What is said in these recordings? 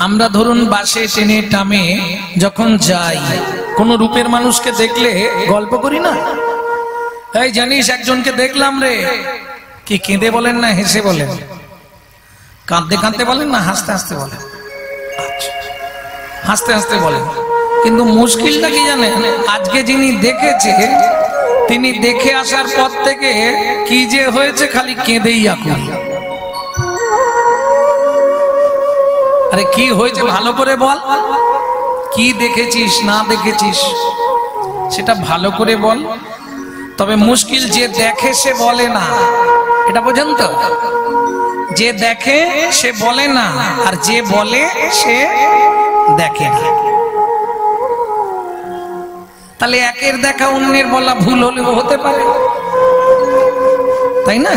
আমরা ধরুন বাসে ট্রেনে ট্রামে যখন যাই কোন রূপের মানুষকে দেখলে গল্প করি না, এই জানিস একজনকে দেখলাম রে, কি কেঁদে বলেন না হেসে বলেন? কাঁদতে কাঁদতে বলেন না হাসতে হাসতে বলেন? হাসতে হাসতে বলেন। কিন্তু মুশকিলটা কি জানেন, আজকে যিনি দেখেছে তিনি দেখে আসার পর থেকে কি যে হয়েছে খালি কেঁদেই আকুল। আরে কি হয়েছে ভালো করে বল, কি দেখেছিস না দেখেছিস সেটা ভালো করে বল। তবে মুশকিল যে দেখে সে বলে না, এটা বোঝেন তো? যে দেখে সে বলে না, আর যে বলে সে দেখে না। তাহলে একের দেখা অন্যের বলা ভুল হলেও হতে পারে, তাই না?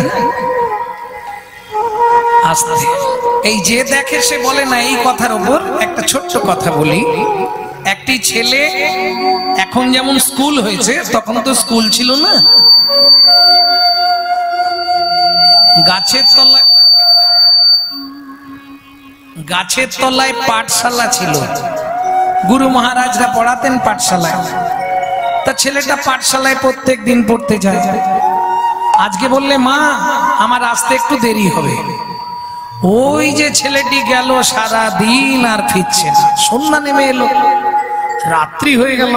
আস্তে এই যে দেখে সে বলে না, এই কথার উপর একটা ছোট্ট কথা বলি। একটি ছেলে, এখন যেমন স্কুল হয়েছে তখন তো স্কুল ছিল না, গাছের তলায় পাঠশালা ছিল, গুরু মহারাজরা পড়াতেন পাঠশালায়। তা ছেলেটা পাঠশালায় প্রত্যেক দিন পড়তে যায়। আজকে বললে মা আমার আসতে একটু দেরি হবে, ওই যে ছেলেটি গেল সারা দিন আর ফিরছে না, সন্ধ্যা নেমে এলো, রাত্রি হয়ে গেল,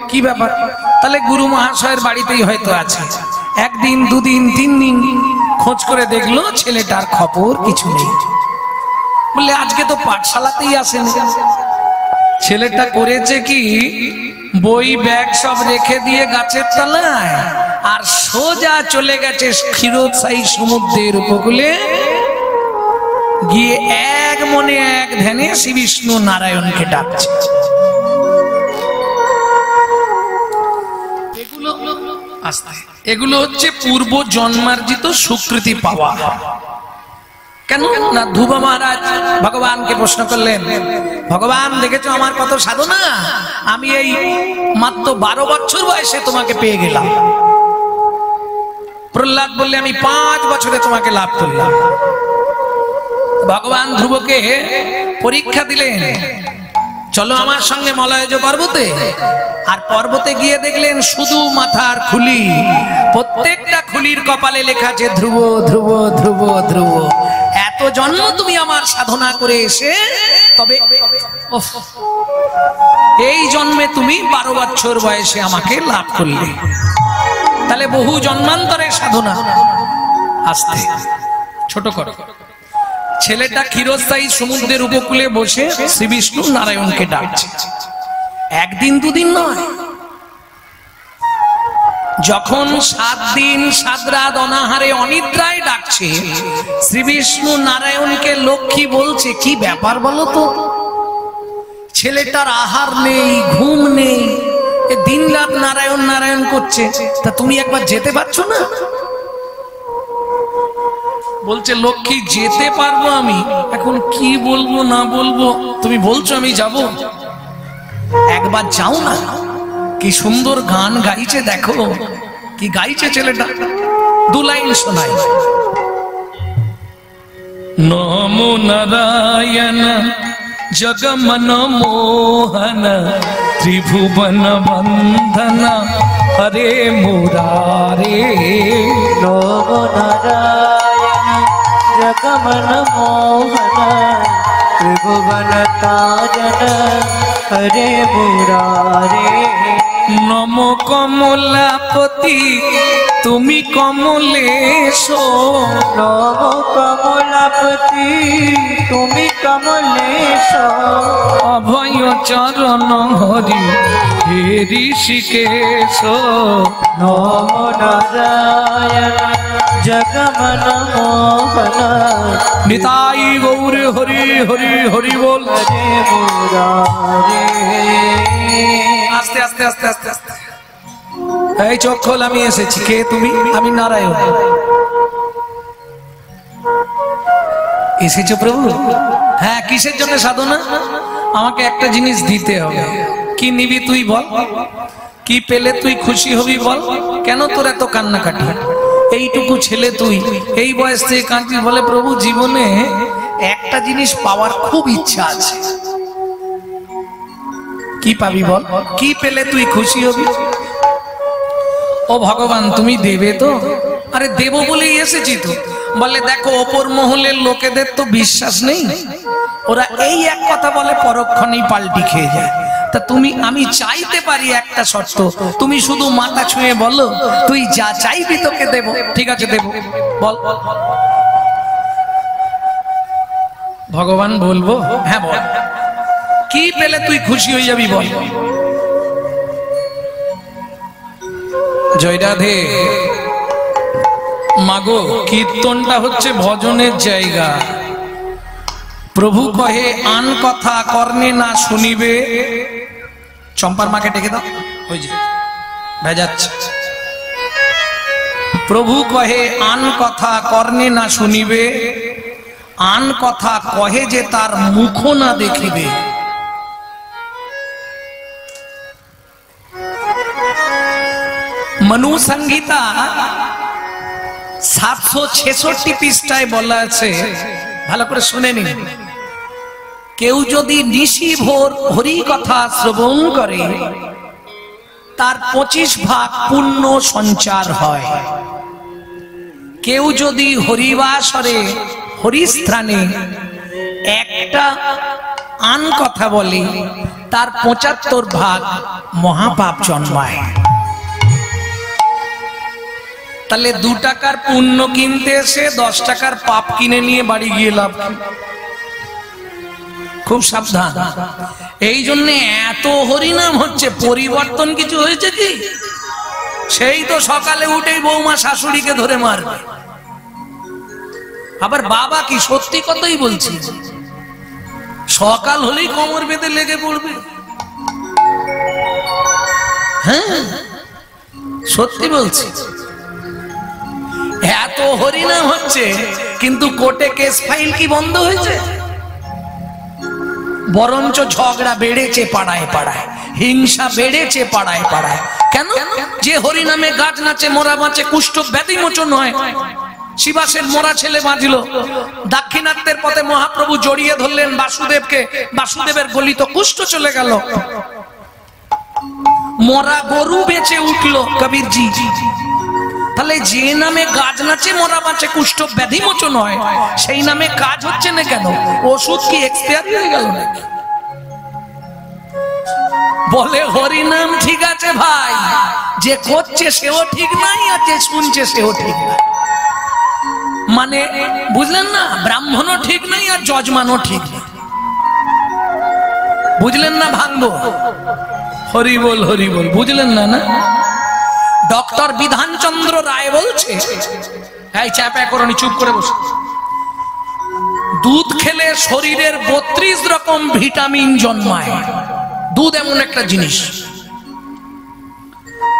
কি ব্যাপার? তাহলে গুরু মহাশয়ের বাড়িতেই হয়তো আছে। একদিন দুদিন তিন দিন খোঁজ করে দেখলো ছেলেটার খবর কিছু নেই। বললে আজকে তো পাঠশালাতেই আসেনি। ছেলেটা করেছে কি, বই ব্যাগ সব রেখে দিয়ে গাছের তলায় আর সোজা চলে গেছে ক্ষীরোদশাহী সমুদ্রের উপকূলে, গিয়ে এক মনে এক ধ্যানে শ্রী বিষ্ণু নারায়ণকে ডাকছে। এগুলো হচ্ছে পূর্ব জন্মার্জিত সুকৃতি পাওয়া। কেন না, ধ্রুব মহারাজ ভগবানকে প্রশ্ন করলেন, ভগবান দেখেছো আমার কত সাধনা, আমি এই মাত্র 12 বছর বয়সে তোমাকে পেয়ে গেলাম। প্রহ্লাদ বললে আমি 5 বছরে তোমাকে লাভ করলাম। ভগবান ধ্রুবকে পরীক্ষা দিলেন, চলো আমার সঙ্গে মলয়জ পর্বতে। আর পর্বতে গিয়ে দেখলেন শুধু মাথার খুলি, প্রত্যেকটা খুলির কপালে লেখা আছে ধ্রুব ধ্রুব ধ্রুব ধ্রুব। এত জন্ম তুমি আমার সাধনা করে এসে তবে এই জন্মে তুমি 12 বছর বয়সে আমাকে লাভ করলে। তাহলে বহু জন্মান্তরের সাধনা। আস্তে ছোট করো। ছেলেটা ক্ষীরোদশাহী সমুদ্রের উপকূলে বসে শ্রী বিষ্ণু নারায়ণকে ডাকছে, একদিন দুদিন নয়। যখন 7 দিন 7 রাত অনাহারে অনিদ্রায় ডাকছে, শ্রী বিষ্ণু নারায়ণকে লক্ষ্মী বলছে, কি ব্যাপার বলো তো? ছেলেটার আহার নেই, ঘুম নেই, দিন রাত নারায়ণ নারায়ণ করছে, তা তুমি একবার যেতে পারছো না? বলছে লক্ষ্মী যেতে পারবো আমি, এখন কি বলবো না বলবো, তুমি বলছো আমি যাব, একবার যাও না। কি সুন্দর গান গাইছে, দেখো কি গাইছে ছেলেটা, 2 লাইন শোনাই। নমো নারায়ণ জগমন মোহন ত্রিভুবন বন্ধন হরে মুরারে। নমো নারায়ণ জগমন মোহন ত্রিভুবন তারণ হরে মুরারে। নম কমলাপতি তুমি কমলেশ, নম কমলাপতি তুমি কমলেশ। অভয় চরণ হরি হে ঋষিকেশ। নম নারায়ণ জগমন মোহন নিতাই গৌর হরি হরি হরি বল। হরে মুরারে। আস্তে আস্তে আস্তে আস্তে আস্তে এই চোখ খোল, আমি এসেছি। কে তুমি? আমি নারায়ণ। এসেছো প্রভু? হ্যাঁ, কিসের জন্য সাধনা? আমাকে একটা জিনিস দিতে হবে। কি নিবি তুই বল, কি পেলে তুই খুশি হবি বল? কেন তোর এত কান্নাকাটি? এইটুকু ছেলে তুই এই বয়স থেকে কাঁদছিস। বলে প্রভু জীবনে একটা জিনিস পাওয়ার খুব ইচ্ছা আছে। কি পাবি বল? কি পেলে তুই খুশি হবি? ও ভগবান তুমি দেবে তো? আরে দেব বলেই এসেছি তো। বলে দেখো ওপর মহলের লোকেদের তো বিশ্বাস নেই, ওরা এই এক কথা বলে পরক্ষণেই পাল্টি খেয়ে যায়। তা তুমি, আমি চাইতে পারি একটা শর্ত, তুমি শুধু মাথা ছুঁয়ে বলো তুই যা চাইবি তোকে দেব। ঠিক আছে দেব, বল। ভগবান বলবো হ্যাঁ বল, কি পেলে তুই খুশি হয়ে যাবি বল। জয় রাধে। মাগো কীর্তনটা হচ্ছে ভজনের জায়গা। প্রভু কহে আন কথা কর্ণে না শুনিবে। চম্পার মাকে ডেকে দাও, ওই যে ভেজাচ্ছে। প্রভু কহে আন কথা কর্ণে না শুনিবে, আন কথা কহে যে তার মুখ না দেখিবে। মনু সংহিতা 766 পৃষ্ঠায় বলা আছে, ভালো করে শুনে নিন। কেউ যদি নিশি ভোর হরি কথা শ্রবণ করে তার 25 ভাগ পুণ্য সঞ্চার হয়। কেউ যদি হরিবাসরে হরিস্থানে একটা আন কথা বলে তার 75 ভাগ মহাপাপ জন্মায়। তাহলে 2 টাকার পুণ্য কিনতে এসে 10 টাকার পাপ কিনে নিয়ে বাড়ি গিয়ে লাভ। খুব সাবধান। এই জন্য এত হরিনাম হচ্ছে, পরিবর্তন কিছু হয়েছে কি? সেই তো সকালে উঠেই বৌমা শাশুড়িকে ধরে মারবে। আবার বাবা কি সত্যি কথাই বলছি, সকাল হলেই কোমর বেঁধে লেগে পড়বে। হ্যাঁ সত্যি বলছি। এত হরিনাম হচ্ছে কিন্তু কোর্টে কেস ফাইল কি বন্ধ হয়েছে? বরঞ্চ ঝগড়া বেড়েছে পাড়ায় পাড়ায়, হিংসা বেড়েছে পাড়ায় পাড়ায়। কেন? যে হরিনামে গাছ নাচে মোরা বাঁচে, কুষ্ঠ ব্যাধি মোচন হয়। শিবাসের মোরা ছেলে বাঁচল, দাক্ষিণাত্যের পথে মহাপ্রভু জড়িয়ে ধরলেন বাসুদেবকে, বাসুদেবের গলিত কুষ্ঠ চলে গেল। মোরা গরু বেঁচে উঠলো কবিরজি। তাহলে যে নামে গাছ নাচে মোরা বাঁচে কুষ্ঠ ব্যাধি মোচন হয়, সেই নামে কাজ হচ্ছে না কেন? ওষুধ কি এক্সপায়ারি হয়ে গেল নাকি? বলে হরিনাম ঠিক আছে ভাই, যে করছে সেও ঠিক নাই আর যে শুনছে সেও ঠিক নাই। মানে বুঝলেন না, ব্রাহ্মণও ঠিক নাই আর যজমানও ঠিক নাই। বুঝলেন না? ভাঙবো হরি বল হরি বল, বুঝলেন না? না ডক্টর বিধানচন্দ্র রায় বলছে, এই চাপা করনি, চুপ করে বসে। দুধ খেলে শরীরের 32 রকম ভিটামিন জন্মায়। দুধ এমন একটা জিনিস,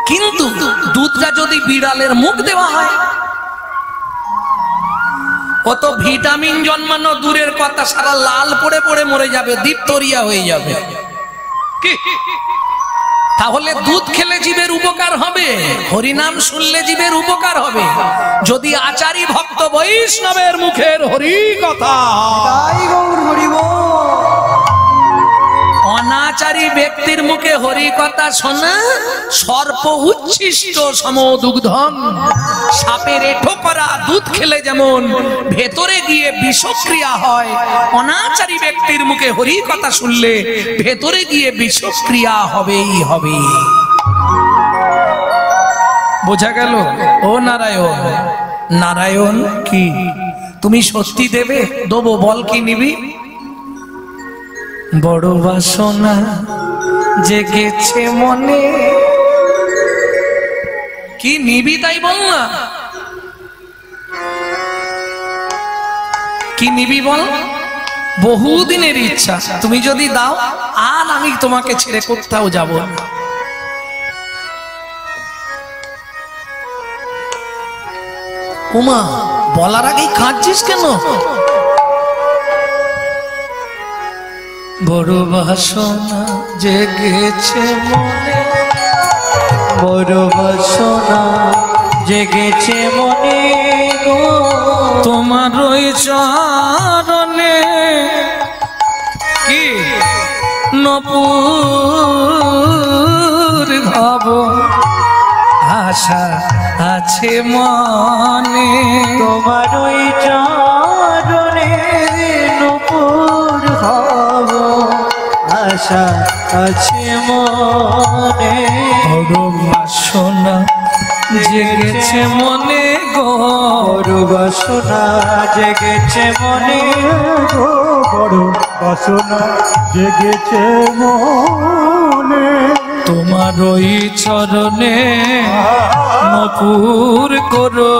কিন্তু দুধটা যদি বিড়ালের মুখ দেওয়া হয় কত ভিটামিন জন্মানো দূরের কথা, সারা লাল পড়ে পড়ে মরে যাবে, ডিপথোরিয়া হয়ে যাবে। কি তাহলে দুধ খেলে জীবের উপকার হবে, হরিনাম শুনলে জীবের উপকার হবে। যদি আচারী ভক্ত বৈষ্ণবের মুখের হরি কথা, অনাচারী ব্যক্তির মুখে হরি কথা শোনা সর্প উচ্ছিষ্ট সমদুগ্ধম। সাপের এঁঠো করা দুধ খেলে যেমন ভেতরে গিয়ে বিষক্রিয়া হয়, অনাচারী ব্যক্তির মুখে হরি কথা শুনলে ভেতরে গিয়ে বিষক্রিয়া হবেই হবে। বোঝা গেল? ও নারায়ণ, নারায়ণ কি তুমি সত্যি দেবে? দেবো, বল কি নিবি? বড় বাসনা জেগেছে মনে, কি নিবি তাই বল না, কি নিবি বল? বহুদিনের ইচ্ছা, তুমি যদি দাও আর আমি তোমাকে ছেড়ে কোথাও যাব না। উমা বলার আগেই কাঁদছিস কেন? বড় বাসনা জেগেছে মনে, বড় বাসনা জেগেছে মনে গো, তোমার ওই চরণে কি নপুর ভব আশা আছে মনে। তোমার ওই চরণে নূপুর হব আশা আছে মনে। বড় বাসনা জেগেছে মনে গো, বড় বাসনা জেগেছে মনে গো, বড় বাসনা জেগেছে মনে। তোমার ওই চরণে নপুর করো,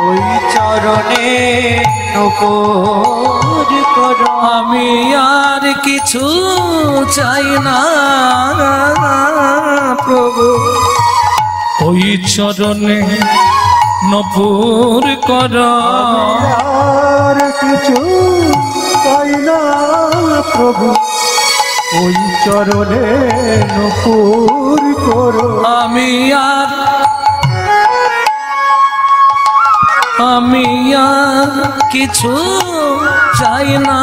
ওই চরণে নূপুর করো। আমি আর কিছু চাই না প্রভু, ওই চরণে নপুর করো। আর কিছু চাই না প্রভু, ওই চরণে নূপুর করো। আমি আর কিছু চাই না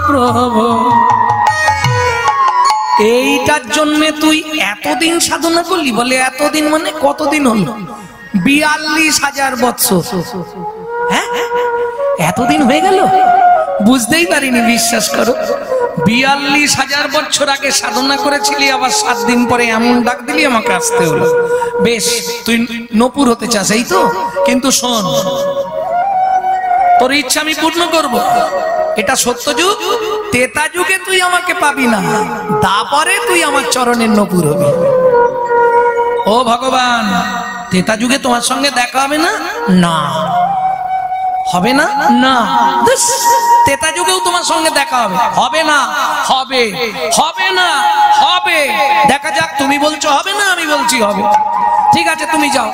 প্রভু। এইটার জন্য তুই এতদিন সাধনা করলি? বলে এতদিন মানে কতদিন হলো? 42,000 বৎসর। হ্যাঁ, এতদিন হয়ে গেল? বুঝতেই পারিনি, বিশ্বাস করো। 42,000 বছর আগে সাধনা করেছিলি, আবার 7 দিন পরে এমন ডাক দিলি আমাকে আসতে হলো। বেশ, তুই নপুর হতে চাস, এই তো? কিন্তু শোন, তোর ইচ্ছা আমি পূর্ণ করব। এটা সত্য যুগ, তেতা যুগে তুই আমাকে পাবি না, তারপরে তুই আমার চরণের নপুর হবি। ও ভগবান, তেতা যুগে তোমার সঙ্গে দেখা হবে না? না। হবে না? না। তেতা যুগেও তোমার সঙ্গে দেখা হবে? হবে না। হবে। হবে না। হবে। দেখা যাক, তুমি বলছো হবে না, আমি বলছি হবে। ঠিক আছে, তুমি যাও।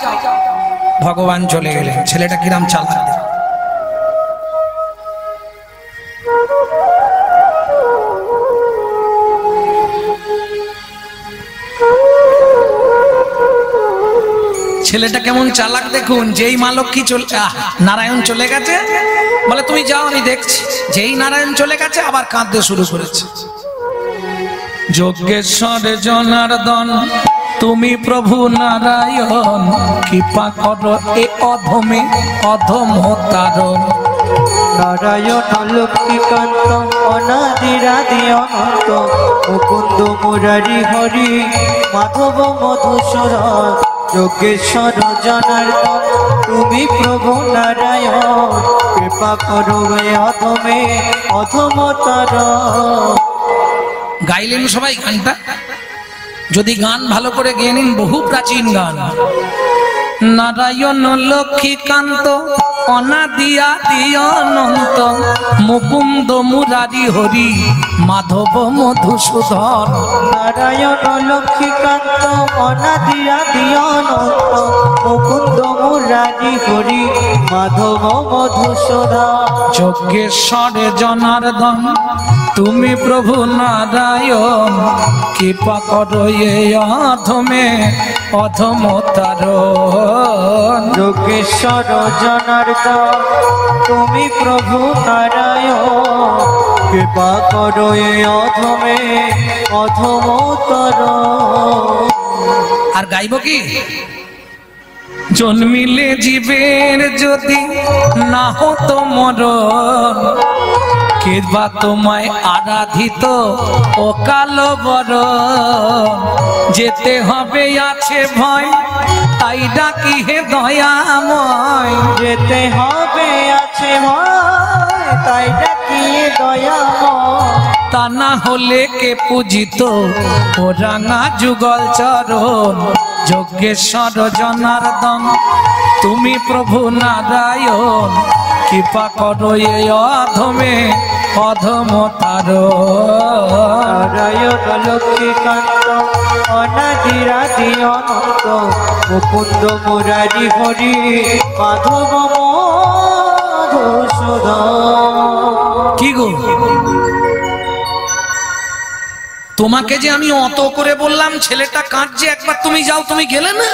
ভগবান চলে গেলেন। ছেলেটা কিরাম চালাক। ছেলেটা কেমন চালাক দেখুন। যেই মা লক্ষ্মী নারায়ণ চলে গেছে, বলে তুমি যাও, আমি দেখছি। যেই নারায়ণ চলে গেছে, আবার কাঁদতে শুরু করেছে। যজ্ঞেশ্বর জনার্দন তুমি প্রভু নারায়ণ, কৃপা করো এ অধমে অধম তারণ। নারায়ণ লক্ষ্মীকান্ত অনাদিরাদি অনন্ত, মুকুন্দ মুরারি হরি মাধব মধুসূদন। যজ্ঞেশ্বর জনার্দন তুমি প্রভু নারায়ণ, কৃপা করো এ অধমে অধম তারণ। গাইলেন সবাই গানটা? যদি গান ভালো করে গেয়ে নিন, বহু প্রাচীন গান। নারায়ণ লক্ষ্মীকান্ত অনাদিয়াদি অনন্ত, মুকুন্দ মুরারি হরি মাধব মধুসূদন। নারায়ণ লক্ষ্মীকান্ত অনাদিরাদি অনন্ত, মুকুন্দ মুরারি হরি মাধব মধুসূদন। যজ্ঞেশ্বর জনার্দন তুমি প্রভু নারায়ণ, কৃপা করো এ অধমে অধম তারণ। যোগেশ্বর জনার্দন তুমি প্রভু নারায়ণ, কৃপা করো এ অধমে অধম তারণ। আর গাইব কি? জন্মিলে জীবের যদি না হতো মরণ, কিংবা তোমায় আরাধিত ও কালো বরণ। যেতে হবে আছে ভয়, তাই ডাকি হে দয়াময়। যেতে হবে আছে ভয়, তাই ডাকি হে দয়াময়। তা না হলে কে পূজিত ও রাঙা যুগল চরণ। যজ্ঞেশ্বর জনার্দন তুমি প্রভু নারায়ণ, কৃপা করো এ অধমে অধম তারণ। নারায়ণ লক্ষ্মীকান্ত অনাদিরাদি অনন্ত, মুকুন্দ মুরারি হরি মাধব মধুসূদন। কি গো, তোমাকে যে আমি অত করে বললাম, ছেলেটা কাঁদছে, একবার তুমি যাও, তুমি গেলে না?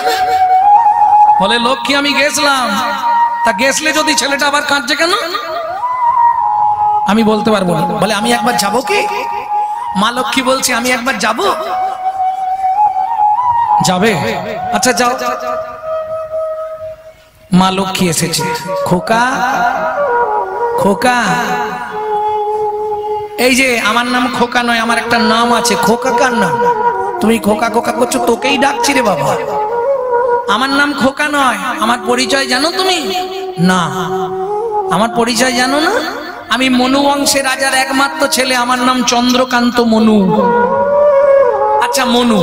বলে লক্ষ্মী আমি গেছিলাম। তা গেছলে যদি ছেলেটা আবার কাঁদছে কেন? আমি বলতে পারবো না। বলে আমি একবার যাবো কি? মা লক্ষ্মী বলছে আমি একবার যাব। যাবে? আচ্ছা যাও। মা লক্ষ্মী এসেছে। খোকা, খোকা, এই যে আমার নাম খোকা নয়, আমার একটা নাম আছে। খোকা কার নাম? তুমি খোকা খোকা করছো, তোকেই ডাকছি রে বাবা। আমার নাম খোকা নয়। আমার পরিচয় জানো তুমি? না। আমার পরিচয় জানো না? আমি মনু বংশের রাজার একমাত্র ছেলে, আমার নাম চন্দ্রকান্ত মনু। আচ্ছা মনু,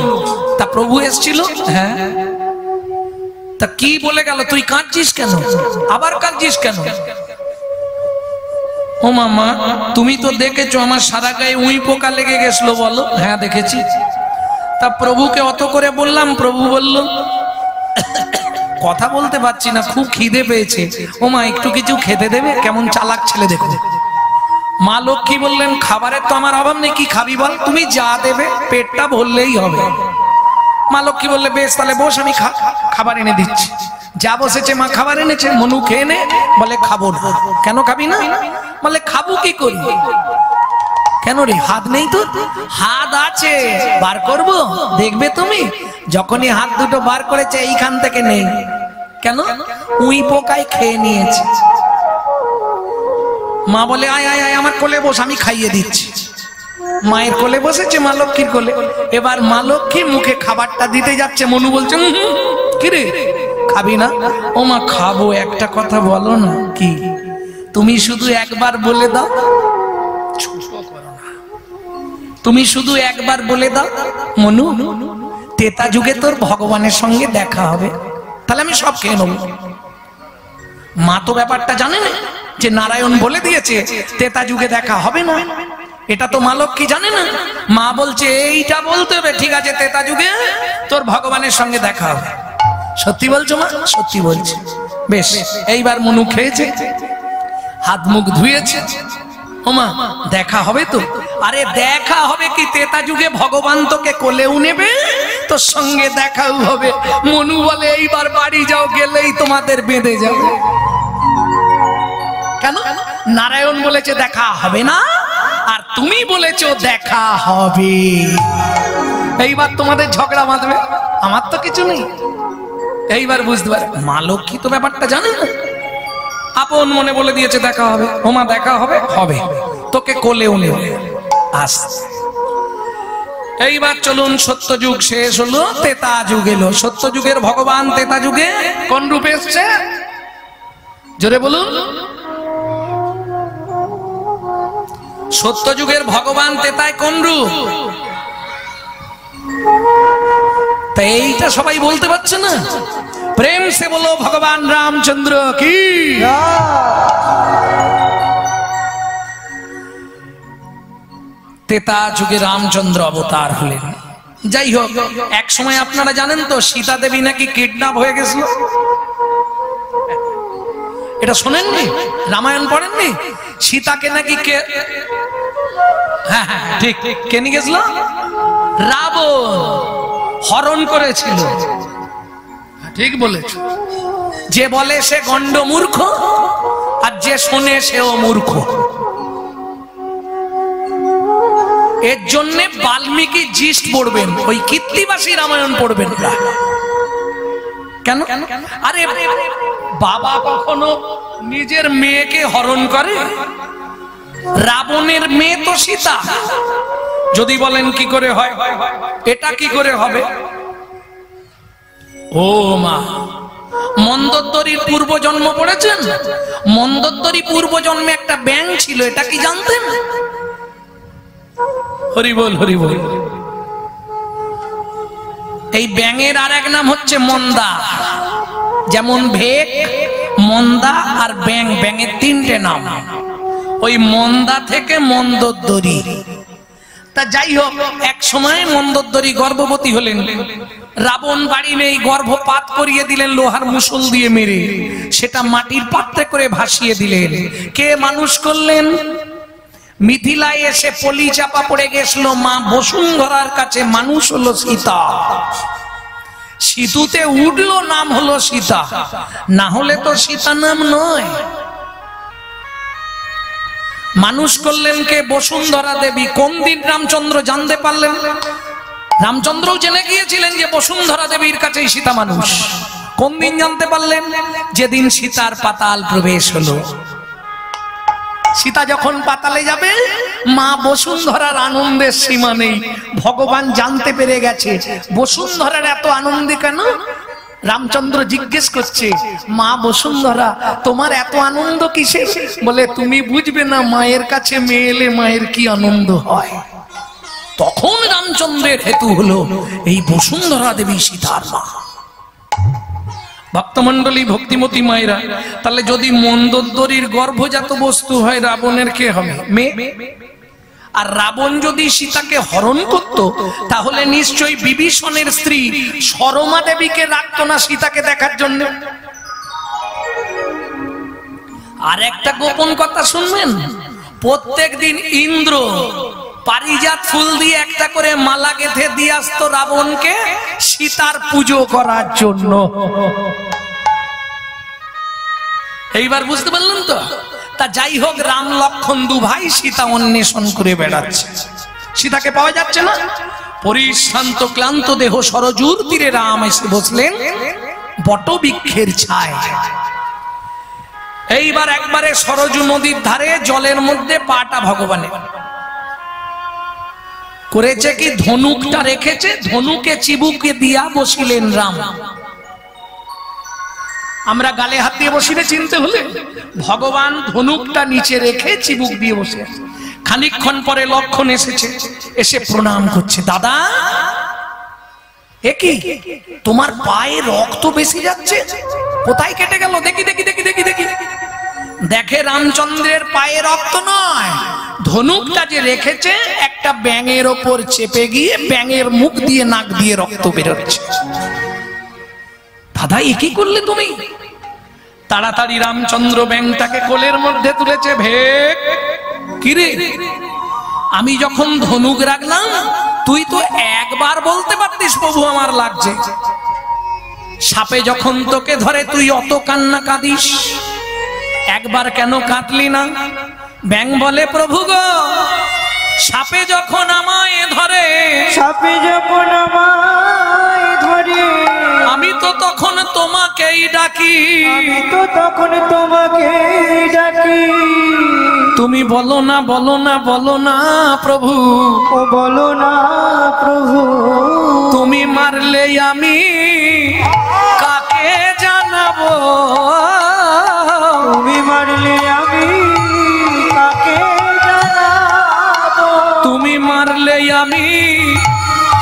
তা প্রভু এসেছিল? হ্যাঁ। তা কি বলে গেল? তুই কাঁদছিস কেন? আবার কাঁদছিস কেন? ও মামা, তুমি তো দেখেছো আমার সারা গায়ে উই পোকা লেগে গেছিল। বলো। হ্যাঁ দেখেছি। তা প্রভুকে অত করে বললাম, প্রভু বলল কথা বলতে পারছি না, খুব খিদে পেয়েছে। ও মা, একটু কিছু খেতে দেবে? কেমন চালাক ছেলে দেখো। মা লক্ষ্মী বললেন খাবারের তো আমার অভাব নেই, কি খাবি বল? তুমি যা দেবে পেটটা ভরলেই হবে। মা লক্ষ্মী বললে বেশ, তাহলে বস, আমি খাবার এনে দিচ্ছি। যা বসেছে মা খাবার এনেছে। মনু খেয়ে নে। বলে খাবো না। কেন খাবি না? বলে খাবো কি করি। কেন রে, হাত নেই তো? হাত আছে, বার করব, দেখবে তুমি। যখনই হাত দুটো বার করেছে এইখান থেকে নেই। কেন? উই পোকায় খেয়ে নিয়েছে। মা বলে আয় আয় আয়, আমার কোলে বস, আমি খাইয়ে দিচ্ছি। মায়ের কোলে বসেছে, মা লক্ষ্মীর কোলে। এবার মা লক্ষ্মী মুখে খাবারটা দিতে যাচ্ছে। মনু বলছে কিরে খাবি না? ও মা খাবো, একটা কথা বলো না। কি? তুমি শুধু একবার বলে দাও। তুমি শুধু একবার বলে দাও মনু, তেতা যুগে তোর ভগবানের সঙ্গে দেখা হবে, তাহলে আমি সব খেয়ে নেব। মা তো ব্যাপারটা জানে না যে নারায়ণ বলে দিয়েছে তেতা যুগে দেখা হবে না। এটা তো মা লক্ষ্মী জানে না। মা বলছে এইটা বলতে হবে, ঠিক আছে তেতা যুগে তোর ভগবানের সঙ্গে দেখা হবে। সত্যি বলছো মা? সত্যি বলছি। বেশ, এইবার মনু খেয়েছে, হাত মুখ ধুয়েছে। ওমা দেখা হবে তো? আরে দেখা হবে কি, তেতা যুগে ভগবান তোকে কোলেও নেবে, তোর সঙ্গে দেখাও হবে। মনু বলে এইবার বাড়ি যাও, গেলেই তোমাদের বেঁধে যাবে। কেন? নারায়ণ বলেছে দেখা হবে না, আর তুমি বলেছো দেখা হবে। এইবার তোমাদের ঝগড়া বাঁধবে, আমার তো কিছু নেই। এইবার বুঝতে পারে মা লক্ষ্মী তো ব্যাপারটা জানে না। আপন মনে বলে দিয়েছে দেখা হবে। ওমা দেখা হবে, হবে, তোকে কোলেও নেবে। আসতে এইবার চলুন, সত্য যুগ শেষ হলো, তেতা যুগ এলো। সত্য যুগের ভগবান তেতা যুগে কোন রূপে এসছে? জোরে বলুন। সত্য যুগের ভগবান তেতায় কোন রূপ? তা এইটা সবাই বলতে পারছে না। প্রেম সে বলো ভগবান রামচন্দ্র কি। তেতা যুগে রামচন্দ্র অবতার হলেন। যাই হোক, এক সময় আপনারা জানেন তো সীতা দেবী নাকি কিডন্যাপ হয়ে গেছিল। এটা শোনেননি? রামায়ণ পড়েননি? সীতাকে নাকি কে, হ্যাঁ হ্যাঁ ঠিক ঠিক, কে নিয়ে গেছিল? রাবণ হরণ করেছিল। ঠিক বলেছ। যে বলে সে গন্ড মূর্খ, আর যে শোনে সেও মূর্খ। এর জন্য বাল্মীকি জিস্ট পড়বেন, ওই কীর্তিবাসী রামায়ণ পড়বেন না। কেন? আরে বাবা কখনো নিজের মেয়েকে হরণ করে? রাবণের মেয়ে তো সীতা। যদি বলেন কি করে হয়, এটা কি করে হবে? ও মা, মন্দোদরীর পূর্বজন্ম পড়েছেন? মন্দোদরী পূর্বজন্মে একটা ব্যাঙ ছিল, এটা কি জানতেন? হরি বল হরি বল। এই ব্যাঙের আর এক নাম হচ্ছে মন্দা। যেমন ভেক, মন্দা আর ব্যাঙ, ব্যাঙের তিনটে নাম। ওই মন্দা থেকে মন্দোদরী। তা যাই হোক, এক সময় মন্দোদরী গর্ভবতী হলেন। রাবণ বাড়ি নেই, গর্ভপাত করিয়ে দিলেন লোহার মুষল দিয়ে মেরে। সেটা মাটির পাত্রে করে ভাসিয়ে দিলেন। কে মানুষ করলেন? মিথিলায় এসে পলি চাপা পড়ে গেছিল মা বসুন্ধরার কাছে, মানুষ হলো সীতা। সিঁতুতে উঠলো, নাম হলো সীতা। না হলে তো সীতা নাম নয়। মানুষ করলেন কে? বসুন্ধরা দেবী। কোন দিন রামচন্দ্র জানতে পারলেন? রামচন্দ্রও জেনে গিয়েছিলেন যে বসুন্ধরা দেবীর কাছেই সীতা মানুষ। কোন দিন জানতে পারলেন? যেদিন সীতার পাতাল প্রবেশ হলো। সীতা যখন পাতালে যাবে, মা বসুন্ধরার আনন্দের সীমা নেই। ভগবান জানতে পেরে গেছে বসুন্ধরার এত আনন্দে কেন। রামচন্দ্র জিজ্ঞেস করছে, মা বসুন্ধরা তোমার এত আনন্দ কিসে? বলে তুমি বুঝবে না, মায়ের কাছে মেয়ে এলে মায়ের কি আনন্দ হয়। তখন রামচন্দ্রের হেতু হলো এই বসুন্ধরা দেবী সীতার মা। ভক্তমন্ডলী, ভক্তিমতী মায়েরা, তাহলে যদি মন্দোদরীর গর্ভজাত বস্তু হয়, রাবণের কে হবে? মেয়ে। আর রাবণ যদি সীতাকে হরণ করত, তাহলে নিশ্চয়ই বিভীষণের স্ত্রী সরমা দেবীকে রাখতো না সীতাকে দেখার জন্য। আর একটা গোপন কথা শুনবেন, প্রত্যেক দিন ইন্দ্র পারিজাত ফুল দিয়ে একটা করে মালা গেঁথে দিয়ে আসতো রাবণকে সীতার পুজো করার জন্য। এইবার বুঝতে পারলেন তো? তা যাই হোক, রাম লক্ষণ দু ভাই সীতা অন্বেষণ করে বেড়াচ্ছে, সীতাকে পাওয়া যাচ্ছে না। পরিশ্রান্ত ক্লান্ত দেহ সরজুর তীরে রাম এসে বসলেন বটবৃক্ষের ছায়। এইবার একবারে সরজু নদীর ধারে জলের মধ্যে পাটা ভগবানের করেছে কি, ধনুকটা রেখেছে, ধনুকে চিবুকে দিয়া বসিলেন রাম। আমরা গালে হাত দিয়ে বসিলে চিনতে হলে ভগবান ধনুকটা নিচে রেখে চিবুক দিয়ে বসে। খানিকক্ষণ পরে লক্ষণ এসেছে, এসে প্রণাম করছে। দাদা, একি তোমার পায়ে রক্ত বেশি যাচ্ছে, কোথায় কেটে গেল? দেখি দেখি দেখি দেখি দেখি। দেখে রামচন্দ্রের পায়ে রক্ত নয়, ধনুকটা যে রেখেছে একটা ব্যাঙের ওপর চেপে গিয়ে ব্যাঙের মুখ দিয়ে নাক দিয়ে রক্ত বেরোচ্ছে। দাদা, এ কি করলে তুমি? তাড়াতাড়ি রামচন্দ্র ব্যাঙটাকে কোলের মধ্যে তুলেছে। ভেক, কিরে, আমি যখন ধনুক রাখলাম তুই তো একবার বলতে পারতিস প্রভু আমার লাগছে। সাপে যখন তোকে ধরে তুই অত কান্না কাঁদিস, একবার কেন কাঁদলি না? ব্যাঙ বলে, প্রভু গো, সাপে যখন আমায় ধরে, সাপে যখন আমায় ধরে, আমি তো তখন তোমাকেই ডাকি, আমি তো তখন তোমাকেই ডাকি। তুমি বলো না, বলো না, বলো না প্রভু, ও বলো না প্রভু, তুমি মারলে আমি কাকে জানাবো? তুমি মারলে আমি কাকে জানাবো? তুমি মারলে আমি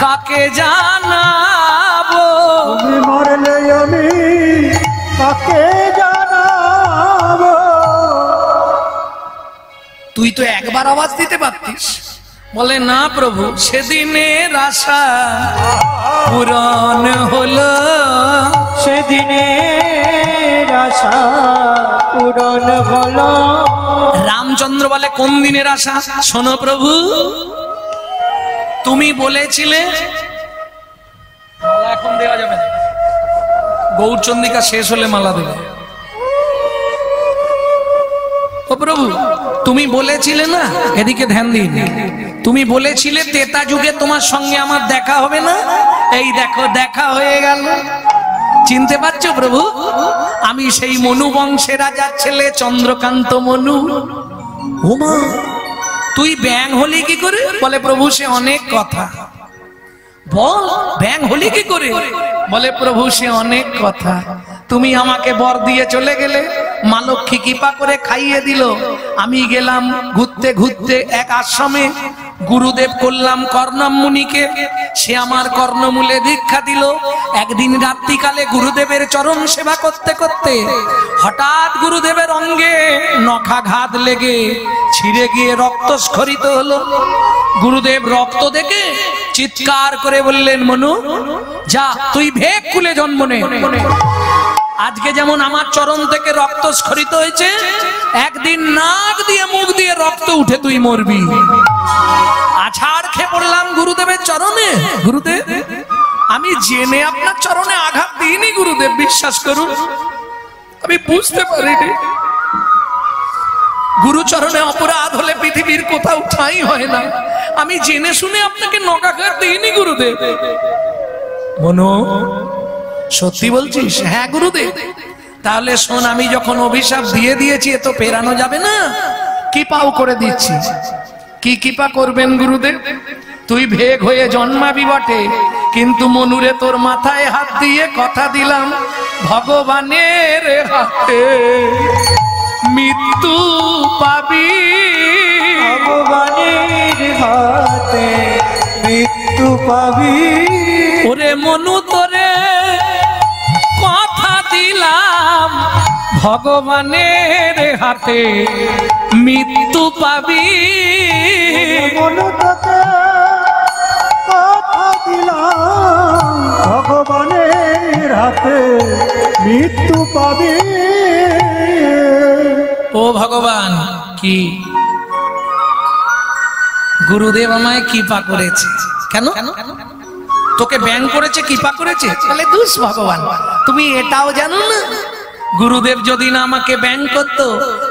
কাকে জানাবো? তুমি মারলে আমি কাকে জানাবো? তুই তো একবার আওয়াজ দিতে পারতিস। বলে, না প্রভু, সেদিনের আশা পূরণ হলো, সেদিনের আশা পূরণ হলো। রামচন্দ্র বলে, কোন দিনের আশা? শোনো প্রভু, তুমি বলেছিলে, মালা এখন দেওয়া যাবে না, গৌরচন্দ্রিকা শেষ হলে মালা দেবে। ও প্রভু, তুমি বলেছিলে না, এদিকে ধ্যান দিন, তুমি বলেছিলে ত্রেতা যুগে তোমার সঙ্গে আমার দেখা হবে না, এই দেখো দেখা হয়ে গেল। চিনতে পারছো প্রভু? আমি সেই মনু বংশের রাজার ছেলে চন্দ্রকান্ত মনু। ওমা, তুই ব্যাঙ হলি কি করে? বলে, প্রভু সে অনেক কথা। বল, ব্যাঙ হলি কি করে? বলে, প্রভু সে অনেক কথা। তুমি আমাকে বর দিয়ে চলে গেলে, মা লক্ষ্মী কৃপা করে খাইয়ে দিল। আমি গেলাম ঘুরতে ঘুরতে এক আশ্রমে, গুরুদেব করলাম কর্ণম মুনিকে, সে আমার কর্ণমূলে দীক্ষা দিল। একদিন রাত্রিকালে গুরুদেবের চরণ সেবা করতে করতে হঠাৎ গুরুদেবের অঙ্গে নখাঘাত লেগে ছিঁড়ে গিয়ে রক্তস্খলিত হলো। গুরুদেব রক্ত দেখে চিৎকার করে বললেন, মনু যা, তুই ভেক কুলে জন্ম নে। আজকে যেমন আমার চরণ থেকে রক্ত স্খলিত হয়েছে, একদিন নাক দিয়ে মুখ দিয়ে রক্ত উঠে তুই মরবি। আছাড় খেয়ে পড়লাম গুরুদেবের চরণে। গুরুদেব, আমি জেনে আপনার চরণে আঘাত দিইনি গুরুদেব, বিশ্বাস করুন, আমি বুঝতে পারিনি। গুরুচরণে অপরাধ হলে পৃথিবীর কোথাও ঠাঁই হয় না। আমি জেনে শুনে আপনাকে নকাঘাত দিইনি গুরুদেব। মনো, সত্যি বলছিস? হ্যাঁ গুরুদেব। তাহলে শোন, আমি যখন অভিশাপ দিয়ে দিয়েছি এ তো পেরানো যাবে না, কৃপাও করে দিচ্ছি। কি কৃপা করবেন গুরুদেব? তুই ভেগ হয়ে জন্মাবি বটে, কিন্তু মনুরে তোর মাথায় হাত দিয়ে কথা দিলাম, ভগবানের হাতে মৃত্যু পাবি। ভগবানের হাতে মৃত্যু পাবি। ওরে মনু তোরে কথা দিলাম, ভগবানের হাতে মৃত্যু পাবি। মনু তোকে কথা দিলাম, ভগবানের হাতে মৃত্যু পাবি। ও ভগবান, কি গুরুদেব আমায় কৃপা করেছে। কেন? তোকে ব্যাং করেছে, কৃপা করেছে? তাহলে দুষ ভগবান, তুমি এটাও জানো না, গুরুদেব যদি না আমাকে ব্যাং করতো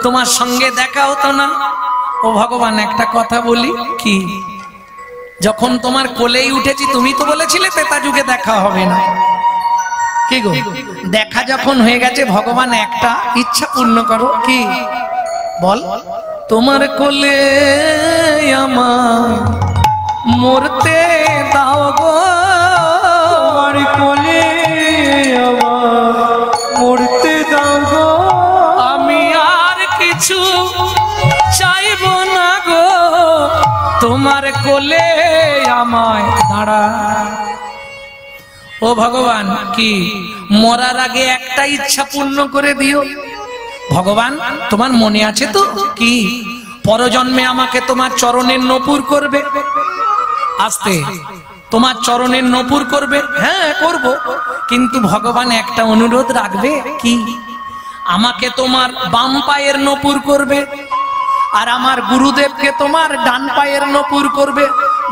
তোমার সঙ্গে দেখা হতো না। ও ভগবান, একটা কথা বলি, কি যখন তোমার কোলেই উঠেছি তুমি তো বলেছিলে তেতা যুগে দেখা হবে না। কি গো, দেখা যখন হয়ে গেছে, ভগবান একটা ইচ্ছা পূর্ণ করো। কি বল? তোমার কোলে আমার মরতে দাও গো। তোমার কোলে আমার মরতে দাও গো। আমি আর কিছু চাইব না গো, তোমার কোলে আমায় দাঁড়া। ও ভগবান, কি মরার আগে একটা ইচ্ছা পূর্ণ করে দিও। ভগবান, তোমার মনে আছে তো কি পরজন্মে আমাকে তোমার চরণের নপুর করবে? আস্তে, তোমার চরণের নপুর করবে? হ্যাঁ করব, কিন্তু ভগবান একটা অনুরোধ রাখবে। কি? আমাকে তোমার বাম পায়ের নপুর করবে, আর আমার গুরুদেবকে তোমার ডান পায়ের নপুর করবে।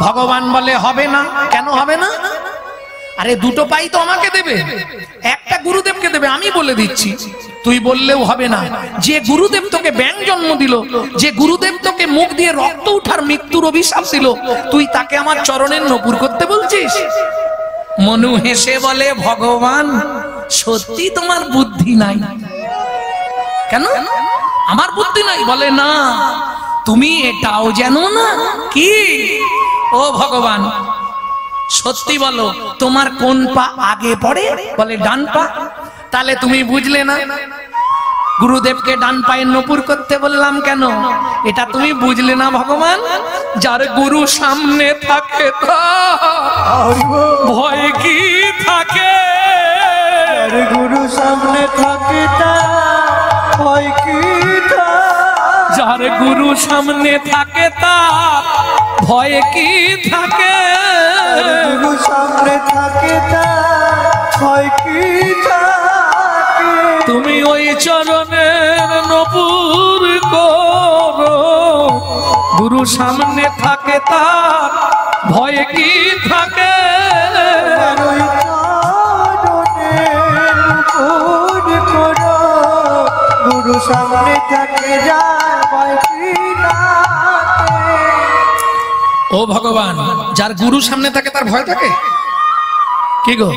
ভগবান বলে হবে না। কেন হবে না? আরে দুটো পাই তো আমাকে দেবে, একটা গুরুদেবকে দেবে। আমি বলে দিচ্ছি, তুই বললেও হবে না। যে গুরুদেব তোকে ব্যাং জন্ম দিল, যে গুরুদেব তোকে মুখ দিয়ে রক্ত উঠার মৃত্যুর অভিশাপ দিল, তুই তাকে আমার চরণের নপুর করতে বলছিস? মনু হেসে বলে, ভগবান সত্যি তোমার বুদ্ধি নাই। কেন আমার বুদ্ধি নাই? বলে না, তুমি এটাও জানো না। কি? ও ভগবান সত্যি বলো, তোমার কোন পা আগে পড়ে? বলে ডান পা। তাহলে তুমি বুঝলে না, গুরুদেবকে ডান পায়ে নপুর করতে বললাম কেন? এটা তুমি বুঝলে না ভগবান। যার গুরু সামনে থাকে তার ভয় কি থাকে? যার গুরু সামনে থাকে তার ভয় কি থাকে? যার গুরু সামনে থাকে তার ভয় কি থাকে? গুরু সামনে থাকে তার ভয় কি থাকে? তুমি ওই চরণের নপুর করো, গুরু সামনে থাকে তার ভয় কি থাকে? ওই চরণের নপুর করো, গুরু সামনে থাকে যার ভয় কি থাকে? ও ভগবান, যার গুরু সামনে থাকে তার ভয় থাকে? কি গো,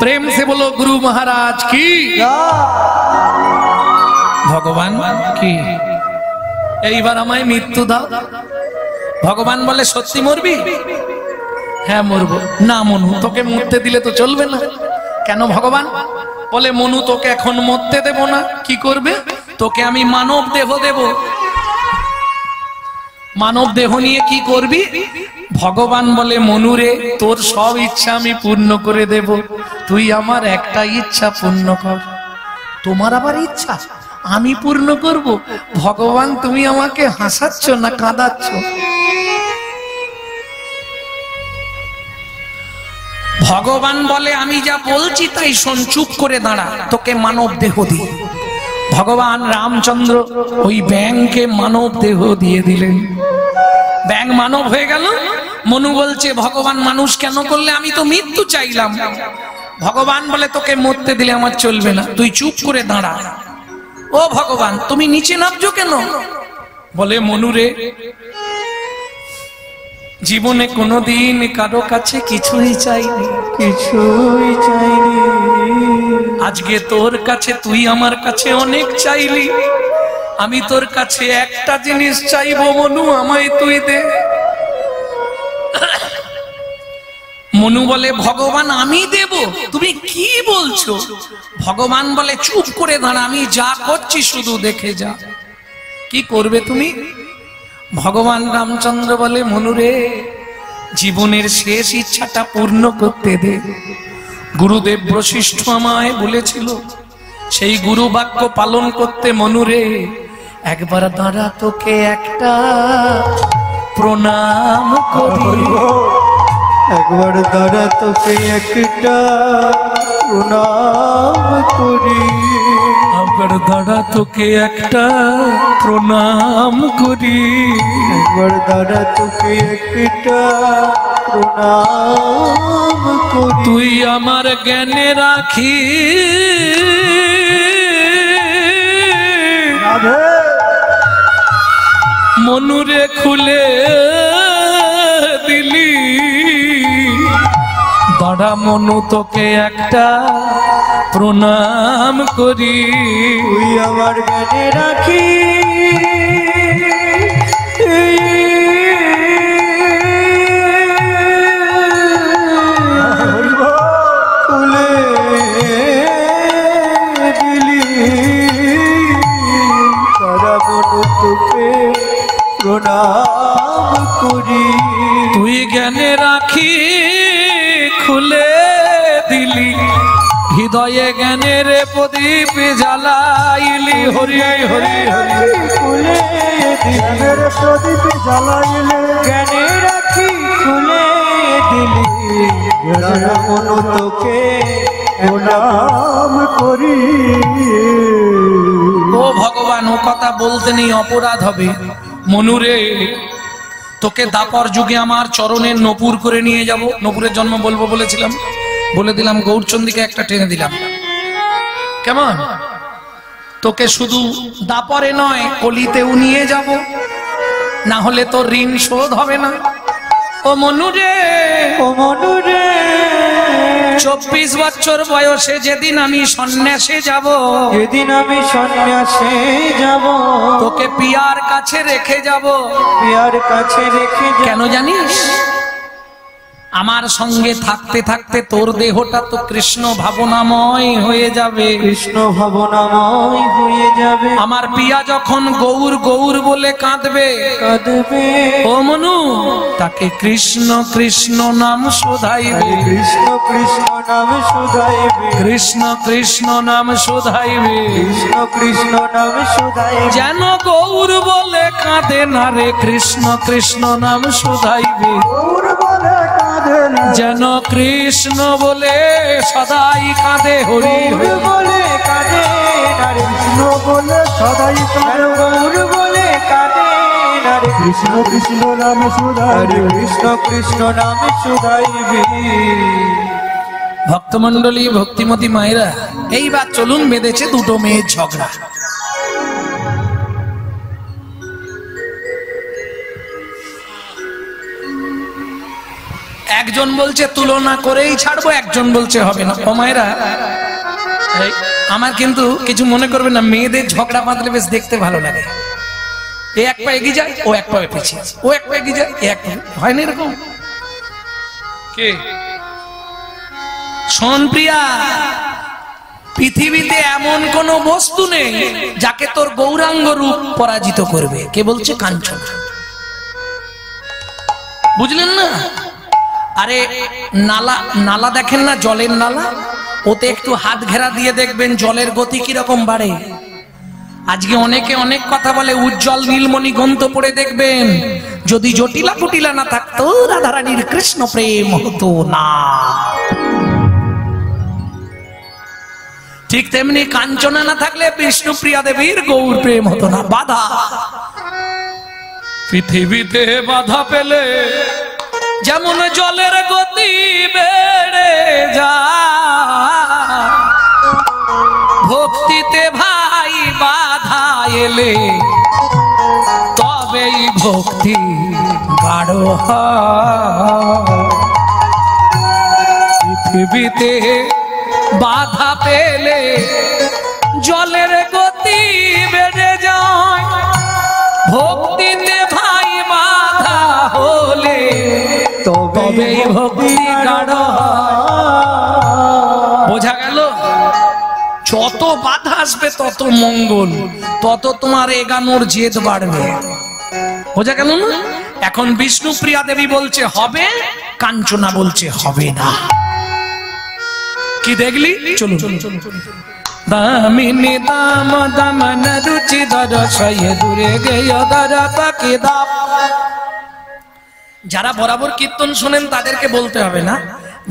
প্রেম সে বলো গুরু মহারাজ কি? ভগবান কি? এইবার আমায় মৃত্যু দাও। ভগবান বলে সত্যি মরবি? হ্যাঁ মরবো। না মনু, তোকে মরতে দিলে তো চলবে না। কেন ভগবান? বলে মনু তোকে এখন মরতে দেব না। কি করবে? তোকে আমি মানব দেহ দেব। মানব দেহ নিয়ে কি করবি? ভগবান বলে মনুরে, তোর সব ইচ্ছা আমি পূর্ণ করে দেব, তুই আমার একটা ইচ্ছা পূর্ণ কর। তোমার আবার ইচ্ছা আমি পূর্ণ করব? ভগবান তুমি আমাকে হাসাচ্ছ না কাঁদাচ্ছ? ভগবান বলে আমি যা বলছি তাই শোন, চুপ করে দাঁড়া, তোকে মানব দেহ দি। ভগবান রামচন্দ্র ওই ব্যাংকে মানব দেহ দিয়ে দিলেন। ব্যাং মানব হয়ে গেল। মনু বলছে ভগবান মানুষ কেন করলে? আমি তো মৃত্যু চাইলাম। ভগবান বলে তোকে মরতে দিলে আমার চলবে না, তুই চুপ করে দাঁড়া। ও ভগবান তুমি নিচে নামছো কেন? বলে মনুরে, জীবনে কোনোদিন কারো কাছে কিছুই চাইনি, কিছুই চাইনি। আজকে তোর কাছে, তুই আমার কাছে অনেক চাইলি, আমি তোর কাছে একটা জিনিস চাইবো মনু, আমায় তুই দে। মনু বলে ভগবান আমি দেব? তুমি কি বলছো? ভগবান বলে চুপ করে দাঁড়া, আমি যা করছি শুধু দেখে যা। কি করবে তুমি? ভগবান রামচন্দ্র বলে মনুরে, জীবনের শেষ ইচ্ছাটা পূর্ণ করতে দে। গুরুদেব বশিষ্ঠ আমায় বলেছিল, সেই গুরু বাক্য পালন করতে মনুরে একবার দাঁড়া, তোকে একটা প্রণাম করি। একবার দাঁড়া, তোকে একটা প্রণাম করি। একবার দাঁড়া, তোকে একটা প্রণাম করি। একবার দাঁড়া, তোকে একটা প্রণাম করি। তুই আমার জ্ঞানে রাখি, মনুরে খুলে দিলি। দাঁড়া মনু, তোকে একটা প্রণাম করি। তুই আমার জ্ঞানে রাখি, খুলে দিলি। তারা মনু তোকে প্রণাম করি। তুই জ্ঞানে রাখি খুলে দিলি, হৃদয়ে জ্ঞানের প্রদীপ জ্বালাইলি। হরি হরি হরি। খুলে জ্ঞানের প্রদীপ জ্বালাইলে, জ্ঞানে রাখি খুলে দিলি। মনু তোকে প্রণাম করি। ও ভগবান, ও কথা বলতে নেই, অপরাধ হবে। মনুরে, তোকে দাপর যুগে আমার চরণের নপুর করে নিয়ে যাব। নপুরের জন্ম বলবো বলেছিলাম, বলে দিলাম, গৌরচন্দ্রীকে একটা টেনে দিলাম। কেমন? তোকে শুধু দাপরে নয়, কলিতেও নিয়ে যাব, না হলে তোর ঋণ শোধ হবে না। ও মনুরে, ও মনুরে, 24 বছর বয়সে যেদিন আমি সন্ন্যাসে যাব, যেদিন আমি সন্ন্যাসে যাব, তোকে পিয়ার কাছে রেখে যাব। পিয়ার কাছে রেখে যাব। কেন জানিস? আমার সঙ্গে থাকতে থাকতে তোর দেহটা তো কৃষ্ণ ভাবনাময় হয়ে যাবে, কৃষ্ণ ভাবনাময় হয়ে যাবে। আমার পিয়া যখন গৌর গৌর বলে কাঁদবে, কাঁদবে, ও মনু, তাকে কৃষ্ণ কৃষ্ণ নাম শোধাইবে। কৃষ্ণ কৃষ্ণ নাম শোধাইবে। কৃষ্ণ কৃষ্ণ নাম শোধাইবে। কৃষ্ণ কৃষ্ণ নাম শোধাইবে। যেন গৌর বলে কাঁদে না রে, কৃষ্ণ কৃষ্ণ নাম শোধাইবে। গৌর বলে কাঁদে না, যেন কৃষ্ণ বলে সদাই কাঁদে। হরি গৌর বলে কাঁদে না রে, কৃষ্ণ বলে সদাই কাঁদে। গৌর বলে কাঁদে না রে, কৃষ্ণ কৃষ্ণ নাম শোধাইবে। কৃষ্ণ কৃষ্ণ নাম শোধাইবে। ভক্তমন্ডলী, ভক্তিমতী মায়েরা, এইবার চলুন, বেঁধেছে দুটো মেয়ের ঝগড়া। একজন বলছে তুলনা করেই ছাড়বো, একজন বলছে হবে না। ও মায়েরা, আমার কিন্তু কিছু মনে করবে না, মেয়েদের ঝগড়া বাঁধলে বেশ দেখতে ভালো লাগে। এ এক পা এগিয়ে যায়, ও এক পা পিছিয়ে, ও এক পা এগিয়ে যায়, এক হয় না এরকম? কে শোন প্রিয়া, পৃথিবীতে এমন কোন বস্তু নেই যাকে তোর গৌরাঙ্গ রূপ পরাজিত করবে। কে বলছে? কাঞ্চন। বুঝলেন না? আরে নালা, নালা দেখেন না, জলের নালা, ওতে একটু হাত ঘেরা দিয়ে দেখবেন জলের গতি কিরকম বাড়ে। আজকে অনেকে অনেক কথা বলে, উজ্জ্বল নীলমণি গ্রন্থ পড়ে দেখবেন, যদি জটিলা কুটিলা না থাকতো রাধারানীর কৃষ্ণ প্রেম হতো না। ঠিক তেমনি কাঞ্চনা না থাকলে বিষ্ণুপ্রিয়া দেবীর গৌর প্রেম হতো না। বাধা, পৃথিবীতে বাধা পেলে যেমন জলের গতি বেড়ে যায়, ভক্তিতে ভাই বাধা এলে ভক্তি গাঢ় হয়। পৃথিবীতে বাধা পেলে জলের গতি বেড়ে যায়, ভক্তিতে ভাই বাধা হলে তবে ভক্তি গাঢ় হয়। বোঝা গেল? যত বাধা আসবে তত মঙ্গল, তত তোমার এগানোর জেদ বাড়বে। বোঝা গেল না? এখন বিষ্ণুপ্রিয়া দেবী বলছে হবে, কাঞ্চনা বলছে হবে না। কি দেখলি? চলো দামিনী দাম দামন রুচি দরশয়ে দূরে গেয় দর পাখি দাম। যারা বরাবর কীর্তন শোনেন তাদেরকে বলতে হবে না,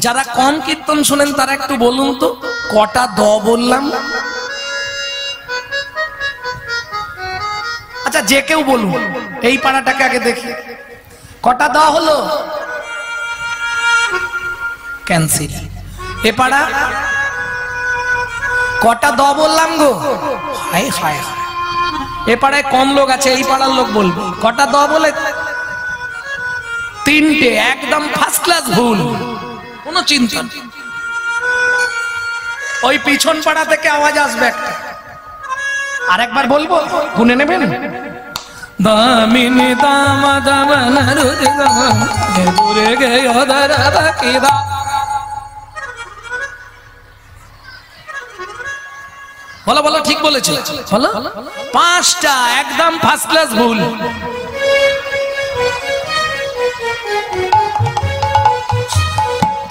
যারা কম কীর্তন শোনেন তারা একটু বলুন তো কটা দ বললাম। আচ্ছা যে কেউ বলুন, এই পাড়াটাকে আগে দেখি কটা দ হলো। ক্যান্সেল। এ পাড়া কটা দ বললাম গো? হায় হায় হায়, এ পাড়ায় কম লোক আছে, এই পাড়ার লোক বলবে কটা দ বলে? তিনটে, একদম ফার্স্ট ক্লাস ভুল, কোনো চিন্তা নেই। ওই পিছন পাড়া থেকে আওয়াজ আসবে একটা, আরেকবার বলবো, শুনে নেবেন। দামিনী দাম দামন রুচি দূরে গেয় দর পাখি দাম। বলো বলো, ঠিক বলেছে, বলো। পাঁচটা একদম ফার্স্ট ক্লাস ভুল।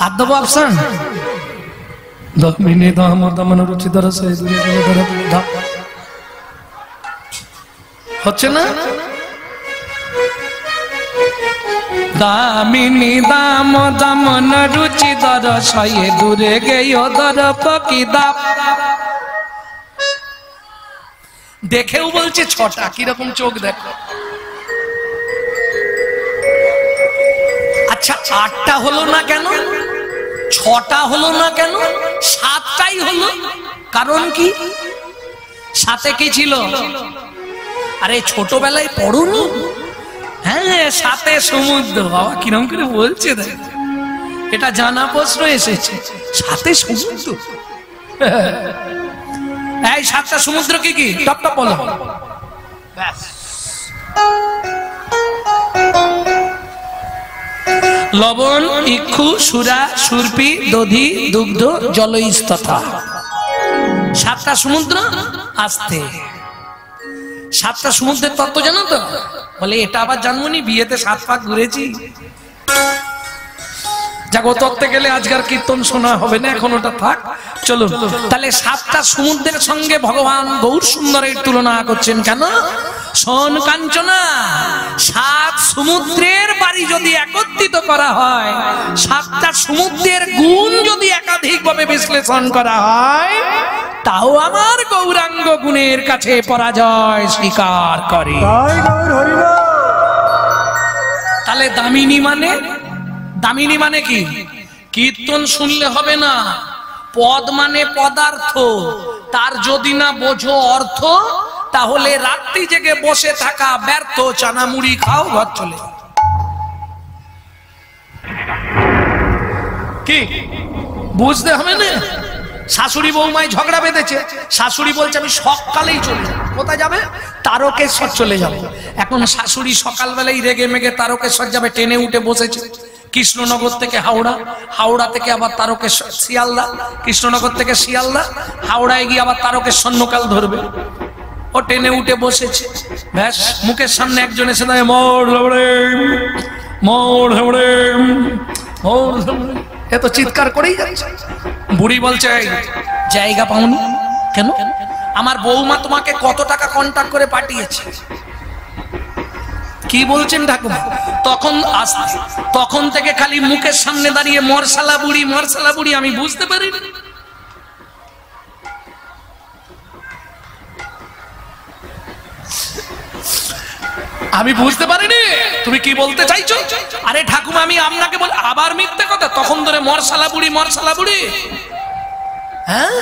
আর দেবো অপশন, দামিনী দাম দামন রুচি দরশয়ে দূরে গেয় দর পাখি দাম। হচ্ছে না? দামিনী দাম দামন রুচি দরশয়ে দূরে গেয় দর পাখি দাম। দেখেও বলছে ছটা, কিরকম চোখ দেখো। আচ্ছা আটটা হলো না কেন, ছটা হলো না কেন, সাতটাই হলো? কারণ কি? সাথে কি ছিল? আরে ছোটবেলায় পড়ুনি? হ্যাঁ, সাথে সমুদ্র। বাবা কিরম করে বলছে, দেখ এটা জানা প্রশ্ন এসেছে, সাথে সমুদ্র। এই সাতটা সমুদ্র কি কি? টপ টপ বলো। লবণ, ইক্ষু, সুরা, সুরপি, দধি, দুগ্ধ, জলস্তথা। সাতটা সমুদ্র। আসতে সাতটা সমুদ্রের তত্ত্ব জানো তো? বলে এটা আবার জানবো নি, বিয়েতে 7 পাক ঘুরেছি। যাক, ও তত্ত্বে গেলে আজকার কীর্তন শোনা হবে না, এখন ওটা থাক। চলো তাহলে সাতটা সমুদ্রের সঙ্গে ভগবান গৌর সুন্দরের তুলনা করছেন কেন? শোন কাঞ্চনা, 7 সমুদ্রের বাড়ি যদি একত্রিত করা হয়, 7টা সমুদ্রের গুণ যদি একাধিকভাবে বিশ্লেষণ করা হয়, তাও আমার গৌরাঙ্গ গুণের কাছে পরাজয় স্বীকার করে। তাহলে দামিনী মানে, দামিনী মানে কি? কীর্তন শুনলে হবে না, পদ মানে পদার্থ, তার যদি না বোঝো অর্থ, তাহলে রাত্রি জেগে বসে থাকা ব্যর্থ। চানা মুড়ি খাও, ঘর চলে। কি বুঝতে হবে না? শাশুড়ি বৌমায় ঝগড়া বেঁধেছে, শাশুড়ি বলছে আমি সকালেই চলে যাব। কোথায় যাবে? তারকেশ্বর চলে যাবো। এখন শাশুড়ি সকালবেলায় রেগে মেগে তারকেশ্বর যাবে, ট্রেনে উঠে বসেছে কৃষ্ণনগর থেকে হাওড়া, হাওড়া থেকে আবার তারকেশ্বর, শিয়ালদা, কৃষ্ণনগর থেকে শিয়ালদা, হাওড়ায় গিয়ে আবার তারকেশ্বর নৌকাল ধরবে। ও ট্রেনে উঠে বসেছে, ব্যাস মুখের সামনে একজন এসে দাঁড়িয়ে মোড় ধরে মোড় ধরে মোড় ধরে, এত চিৎকার করেই যাচ্ছে। বুড়ি বলছে জায়গা পাওনি কেন? আমার বৌমা তোমাকে কত টাকা কন্ট্যাক্ট করে পাঠিয়েছে। কি বলছেন ঠাকুমা? তখন থেকে খালি মুখের সামনে দাঁড়িয়ে মরসালা বুড়ি, মরসালা বুড়ি। আমি বুঝতে পারি, আমি বুঝতে পারিনি তুমি কি বলতে চাইছো। আরে ঠাকুমা আমি আপনাকে বল, আবার মিথ্যে কথা। তখন ধরে মরসালা বুড়ি, মরসালা বুড়ি। হ্যাঁ,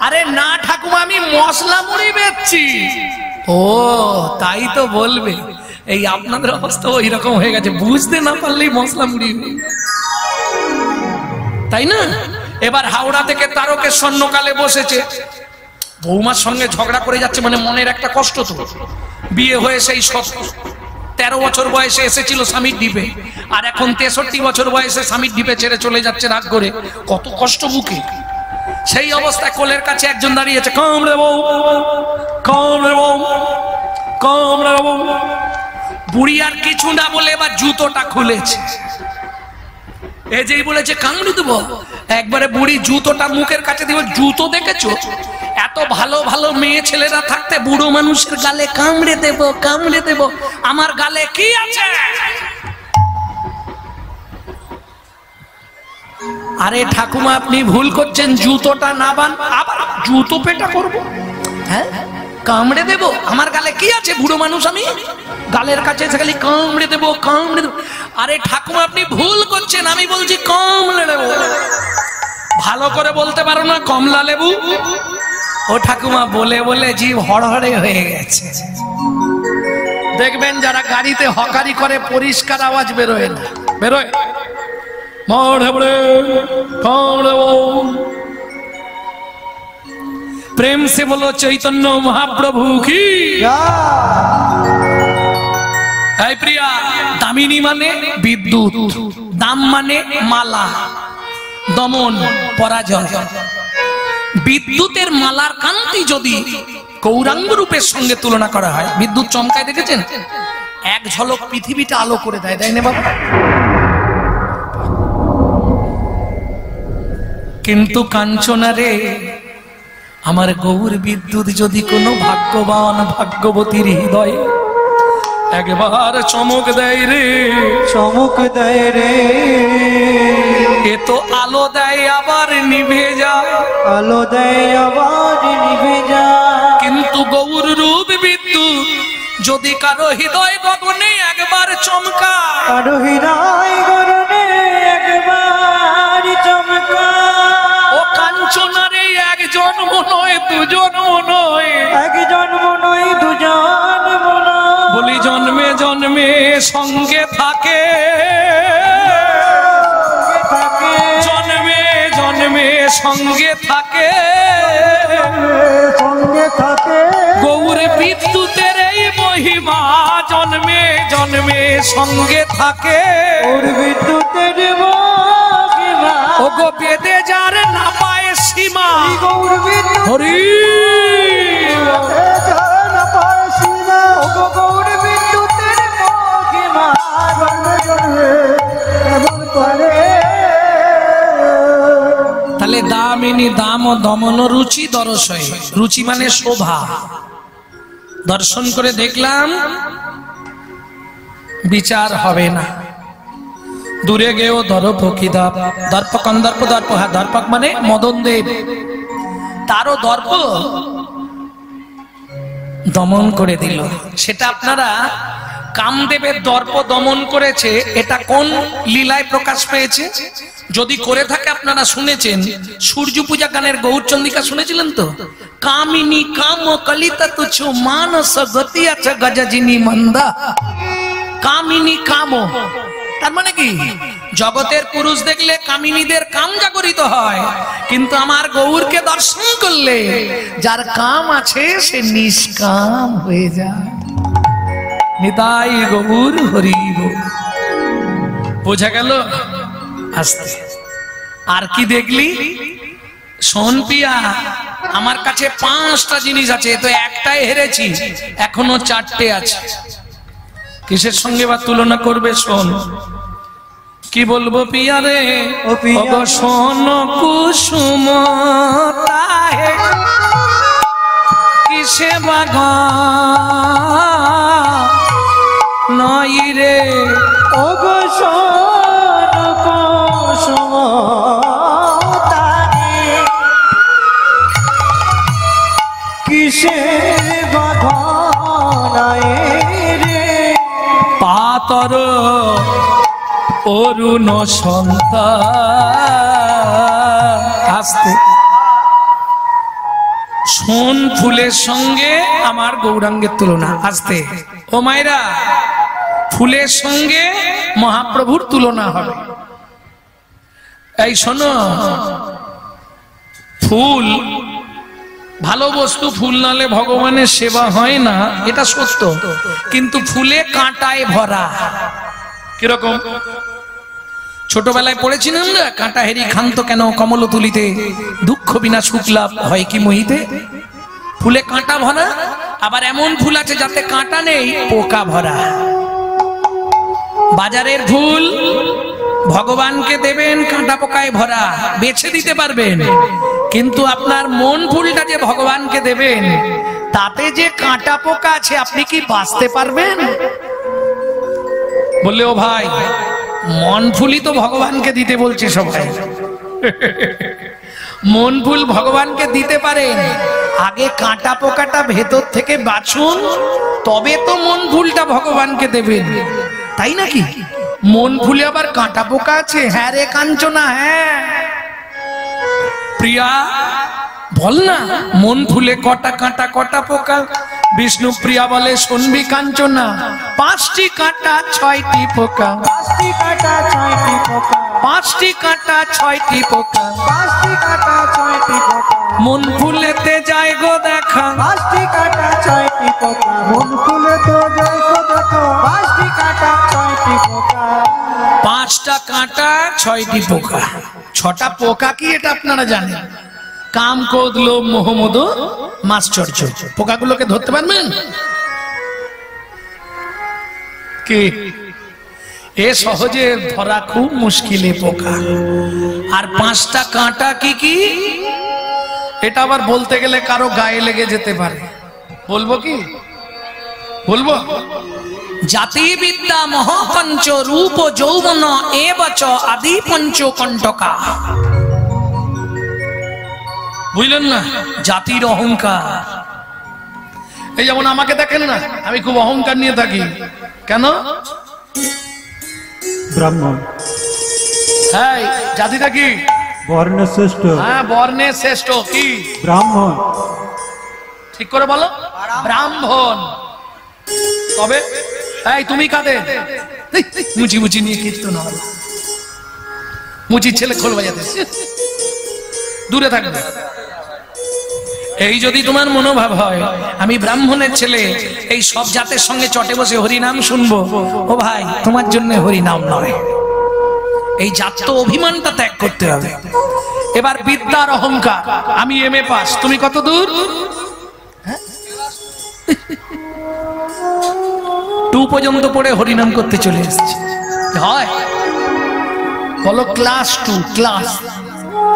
আরে না ঠাকুমা আমি মশলা মুড়ি বেচছি। ও তাই তো বলবে, এই আপনাদের অবস্থা ওই রকম হয়ে গেছে, বুঝতে না পারলেই মশলা মুড়ি, তাই না? এবার হাওড়া থেকে তারকের স্বর্ণকালে বসেছে, বৌমার সঙ্গে ঝগড়া করে যাচ্ছে, মানে মনের একটা কষ্ট। তো বিয়ে হয়ে সেই 13 বছর বয়সে এসেছিল স্বামীর দ্বীপে, আর এখন 63 বছর বয়সে স্বামীর দ্বীপে ছেড়ে চলে যাচ্ছে রাগ করে, কত কষ্ট বুকে। সেই অবস্থায় কোলের কাছে একজন দাঁড়িয়েছে, কামড়ে বউ, কামড়ে বউ, কামড়ে বউ। বুড়ি আর কিছু না বলে এবার জুতোটা খুলেছে, এই যেই বলেছে কামড়ে দেবো, একবারে বুড়ি জুতোটা মুখের কাছে দিব। জুতো দেখেছো? এত ভালো ভালো মেয়ে ছেলেরা থাকতে বুড়ো মানুষের গালে কামড়ে দেব, কামড়ে দেব, আমার গালে কি আছে? আরে ঠাকুমা আপনি ভুল করছেন, জুতোটা না বান আবার জুতো পেটা করব, হ্যাঁ? কামড়ে দেব, আমার গালে কি আছে? বুড়ো মানুষ আমি, গালের কাছে এসে খালি কামড়ে দেব, কামড়ে দেব। আরে ঠাকুমা আপনি ভুল করছেন, আমি বলছি কামড়ে দেব। ভালো করে বলতে পারো না কমলা লেবু? ও ঠাকুমা বলে বলে জিভ হড়হড়ে হয়ে গেছে। দেখবেন যারা গাড়িতে হকারি করে পরিষ্কার আওয়াজ বেরোয় না, বেরোয় प्रेम से बोलो चैतन्य महाप्रभु की। प्रिया दामिनी माने विद्युत, दाम माने माला, दमन पराजय। বিদ্যুতের মালার কান্তি যদি গৌরাঙ্গ রূপের সঙ্গে তুলনা করা হয়, বিদ্যুৎ চমকায় দেখেছেন, এক ঝলক পৃথিবীটা আলো করে দেয়, তাই না বাবা? কিন্তু কাঞ্চনারে আমার গৌর বিদ্যুৎ যদি কোনো ভাগ্যবান ভাগ্যবতীর হৃদয়ে একবার চমক দেয় রে, চমক দেয় রে, এ তো আলো দেয় আবার নিভে যায়, আলো দেয় আবার নিভে যায়। কিন্তু গৌর রূপ বিদ্যুৎ যদি কারো হৃদয় গগনে একবার চমকা, কারো হৃদয় গগনে একবার চমকা, ও কাঞ্চনারে এক জন্ম নয় দু জন্ম নয়, এক জন্ম নয় দু জন্ম নয়, বলি জন্মে জন্মে সঙ্গে থাকে, জন্মে জন্মে সঙ্গে থাকে, সঙ্গে থাকে গৌর বিদ্যুতের এই মহিমা, জন্মে জন্মে সঙ্গে থাকে, গৌর বিদ্যুতের মহিমা, ও গো বেদে যার না পায় সীমা, গৌর বিদ্যুৎ হরি না পায় সীমা, ও গো গৌর বিদ্যুতের মহিমা, জন্মে জন্মে এমন করে। তাহলে দামিনী দাম ও দমন রুচি দর্শয়, রুচি মানে শোভা, দর্শন করে দেখলাম বিচার হবে না, দূরে গেও দর্প কি দর্প, দর্প কন্দর্প দর্প, হ্যাঁ দর্পক মানে মদন দেব, তারও দর্প দমন করে দিল। সেটা আপনারা কামদেবের দর্প দমন করেছে, এটা কোন লীলায় প্রকাশ পেয়েছে? যদি করে থাকে আপনারা শুনেছেন, সূর্য পূজা গানের গৌরচন্দিকা শুনেছিলেন তো? কামিনী কাম কলিতা তুচ্ছ মানস গতি আছে গজজিনী মন্দা, কামিনী কাম, তার মানে কি জগতের পুরুষ দেখলে কামিনীদের কাম জাগরিত হয়, কিন্তু আমার গৌরকে দর্শন করলে যার কাম আছে সে নিষ্কাম হয়ে যায়। নিতাই গৌর হরি গৌর, বোঝা গেল? আস্তে আর কি দেখলি? শোন পিয়া, আমার কাছে 5টা জিনিস আছে, তো একটাই হেরেছি, এখনো 4টে আছে। কিসের সঙ্গে বা তুলনা করবে? শোন কি বলবো পিয়া রে, ও পিয়া, ওগো শোন কুসুম তাহে কিসে বাগা নই রে, ও গো শোন কুসুম তাহে কিসে বাধা নাই রে, পাতর অরুণ সন্তান। আস্তে শোন ফুলের সঙ্গে আমার গৌরাঙ্গের তুলনা। আস্তে ও মায়েরা, ফুলের সঙ্গে মহাপ্রভুর তুলনা হবে। এই শোনো, ফুল ভালো বস্তু, ফুল নালে ভগবানের সেবা হয় না, এটা সত্য, কিন্তু ফুলে কাঁটায় ভরা। কিরকম? ছোটবেলায় পড়েছিলেন না, কাঁটা হেরি খান্ত কেন কমল তুলিতে, দুঃখ বিনা সুখ লাভ হয় কি মহিতে। ফুলে কাঁটা ভরা, আবার এমন ফুল আছে যাতে কাঁটা নেই, পোকা ভরা। বাজারের ফুল ভগবানকে দেবেন, কাঁটা পোকায় ভরা, বেছে দিতে পারবেন, কিন্তু আপনার মন ফুলটা যে ভগবানকে দেবেন, তাতে যে কাঁটা পোকা আছে, আপনি কি বাঁচতে পারবেন? বললে, ও ভাই, মন ফুলই তো ভগবানকে দিতে বলছে সবাই। মন ফুল ভগবানকে দিতে পারেন, আগে কাঁটা পোকাটা ভেতর থেকে বাছুন, তবে তো মন ফুলটা ভগবানকে দেবেন, তাই নাকি? মন ফুলে আবার কাঁটা পোকা আছে? হ্যাঁ রে কাঞ্চনা, হ্যাঁ। প্রিয়া বল না, মন ফুলে কটা কাঁটা কটা পোকা? বিষ্ণু প্রিয়া বলে, শুনবি কাঞ্চনা, 5টি কাঁটা 6টি পোকা, 5টি কাঁটা 6টি পোকা, 5টি কাঁটা 6টি পোকা, 5টি কাঁটা 6টি পোকা, মন ফুলেতে যায় গো দেখা। 5টি কাঁটা 6টি পোকা, মন ফুলে তো যায় গো দেখা। 5টি কাঁটা 6টি পোকা, 5টা কাঁটা 6টি পোকা। 6টা পোকা কি এটা আপনারা জানেন? কাম, ক্রোধ, লোভ, মোহ, মদ, মাশ্চর্য। পোকাগুলোকে ধরতে পারবেন কি? এ সহজে ধরা খুব মুশকিলে পোকা। আর 5টা কাঁটা কি কি? এটা আবার বলতে গেলে কারো গায়ে লেগে যেতে পারে। বলবো কি? বলবো? জাতি বিদ্যা মহাপঞ্চ রূপ যৌবন এবচ আদি পঞ্চ কণ্টকা। বুঝলেন না? জাতির অহংকার। এই যেমন আমাকে দেখেন না, আমি খুব অহংকার নিয়ে থাকি। কেন? ব্রাহ্মণ। হ্যাঁ, জাতিটা কি? বর্ণে শ্রেষ্ঠ। হ্যাঁ, বর্ণে শ্রেষ্ঠ। কি? ব্রাহ্মণ। ঠিক করে বলো, ব্রাহ্মণ। তবে এই তুমি কাদের? মুচি মুচি নিয়ে কীর্তন হবে, মুচির ছেলে খোল বাজাতে, দূরে থাকবে। এই যদি তোমার মনোভাব হয় আমি ব্রাহ্মণের ছেলে, এই সব জাতের সঙ্গে চটে বসে হরিনাম শুনবো, ও ভাই, তোমার জন্য হরিনাম নয়। এই জাত অভিমানটা ত্যাগ করতে হবে। এবার বিদ্যার অহংকার, আমি MA পাস, তুমি কত দূর? 2 পর্যন্ত পড়ে হরিনাম করতে চলে এসেছে। হয় বলো ক্লাস 2, ক্লাস।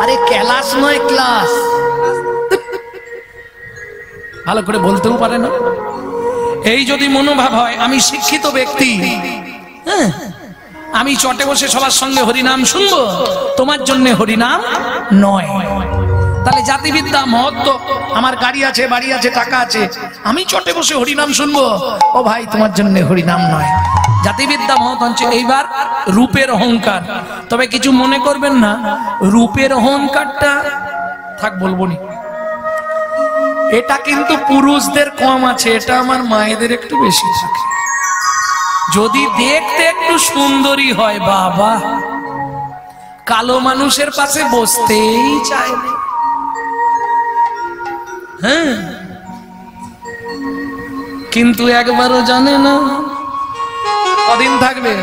আরে ক্লাস নয়, ক্লাস। ভালো করে বলতেও পারে না। এই যদি মনোভাব হয় আমি শিক্ষিত ব্যক্তি, হ্যাঁ, আমি চটে বসে সবার সঙ্গে হরিনাম শুনবো, তোমার জন্য হরিনাম নয়। তাহলে জাতিবিদ্যা মহত্ব, আমার গাড়ি আছে, বাড়ি আছে, টাকা আছে, আমি চটে বসে হরিনাম শুনবো, ও ভাই, তোমার জন্য হরিনাম নয়। জাতিবিদ্যা মহৎ হচ্ছে। এইবার রূপের অহংকার। তবে কিছু মনে করবেন না, রূপের অহংকারটা থাক, বলবো নি, এটা কিন্তু পুরুষদের কম আছে, এটা আমার মায়েদের একটু বেশি থাকে। যদি দেখতে একটু সুন্দরী হয়, বাবা, কালো মানুষের পাশে বসতেই চায় না। হ্যাঁ, কিন্তু একবারও জানে না কদিন থাকবে।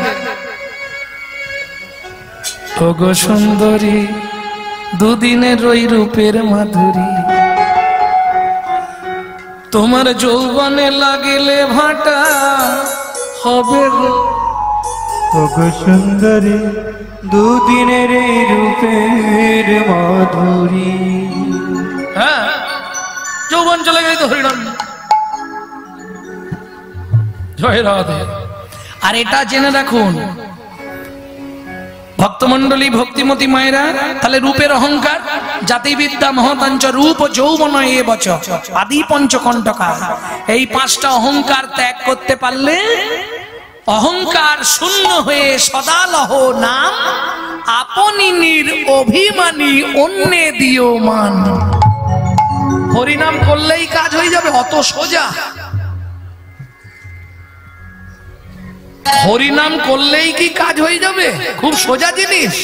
ওগো সুন্দরী, দুদিনের ওই রূপের মাধুরী, তোমার যৌবনে লাগিলে ভাটা হবে গো। ওগো সুন্দরী, দুদিনের এই রূপের মাধুরী। হ্যাঁ, যৌবন চলে গেলে তো হরিনাম। জয় রাধে। আর এটা জেনে রাখুন ভক্তমন্ডলী, ভক্তিমতী মায়েরা, তাহলে রূপের অহংকার, জাতিবিদ্যা মহতাঞ্চ রূপ যৌবন এবচ আদি পঞ্চকণ্টকা। এই 5টা অহংকার ত্যাগ করতে পারলে, অহংকার শূন্য হয়ে সদা লহ নাম, আপনি অভিমানী অন্যে দিও মান। হরিনাম করলেই কাজ হয়ে যাবে, অত সোজা। হরিনাম করলেই কি কাজ হয়ে যাবে? খুব সোজা জিনিস।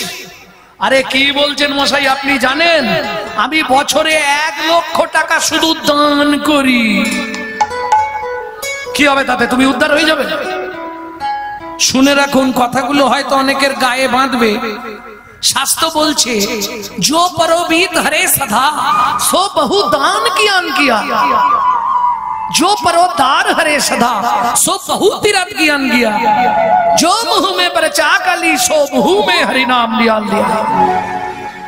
আরে কি বলছেন মশাই, আপনি জানেন আমি বছরে 1 লক্ষ টাকা শুধু দান করি। কি হবে তাতে? তুমি উদ্ধার হয়ে যাবে। শুনে রাখুন, কথাগুলো হয়তো অনেকের গায়ে বাঁধবে। শাস্ত্র বলছে, जो परोबित हरे सदा सो बहु दान कियान किया, जो परोदार हरे सदा सो बहु तीरथ ज्ञान किया, जो मुँह में परचा कली सो मुँह में हरि नाम लिया लिया।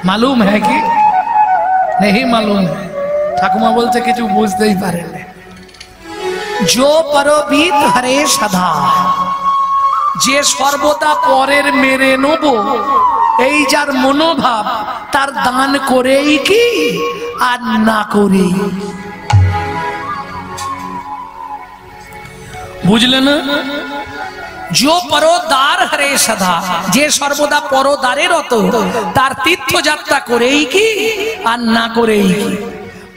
मालूम है कि नहीं मालूम है? ठाकुमा बोलते किछु बुझते ही पारे ना। जो परोबित हरे सदा, যে সর্বদা পরের মেরে নেব এই যার মনোভাব, তার দান করেই কি আর না করে। বুঝলে না? जो পরদার হরে সদা, যে সর্বদা পরদারে রত, তার তীর্থযাত্রা করেই কি আর না করেই কি।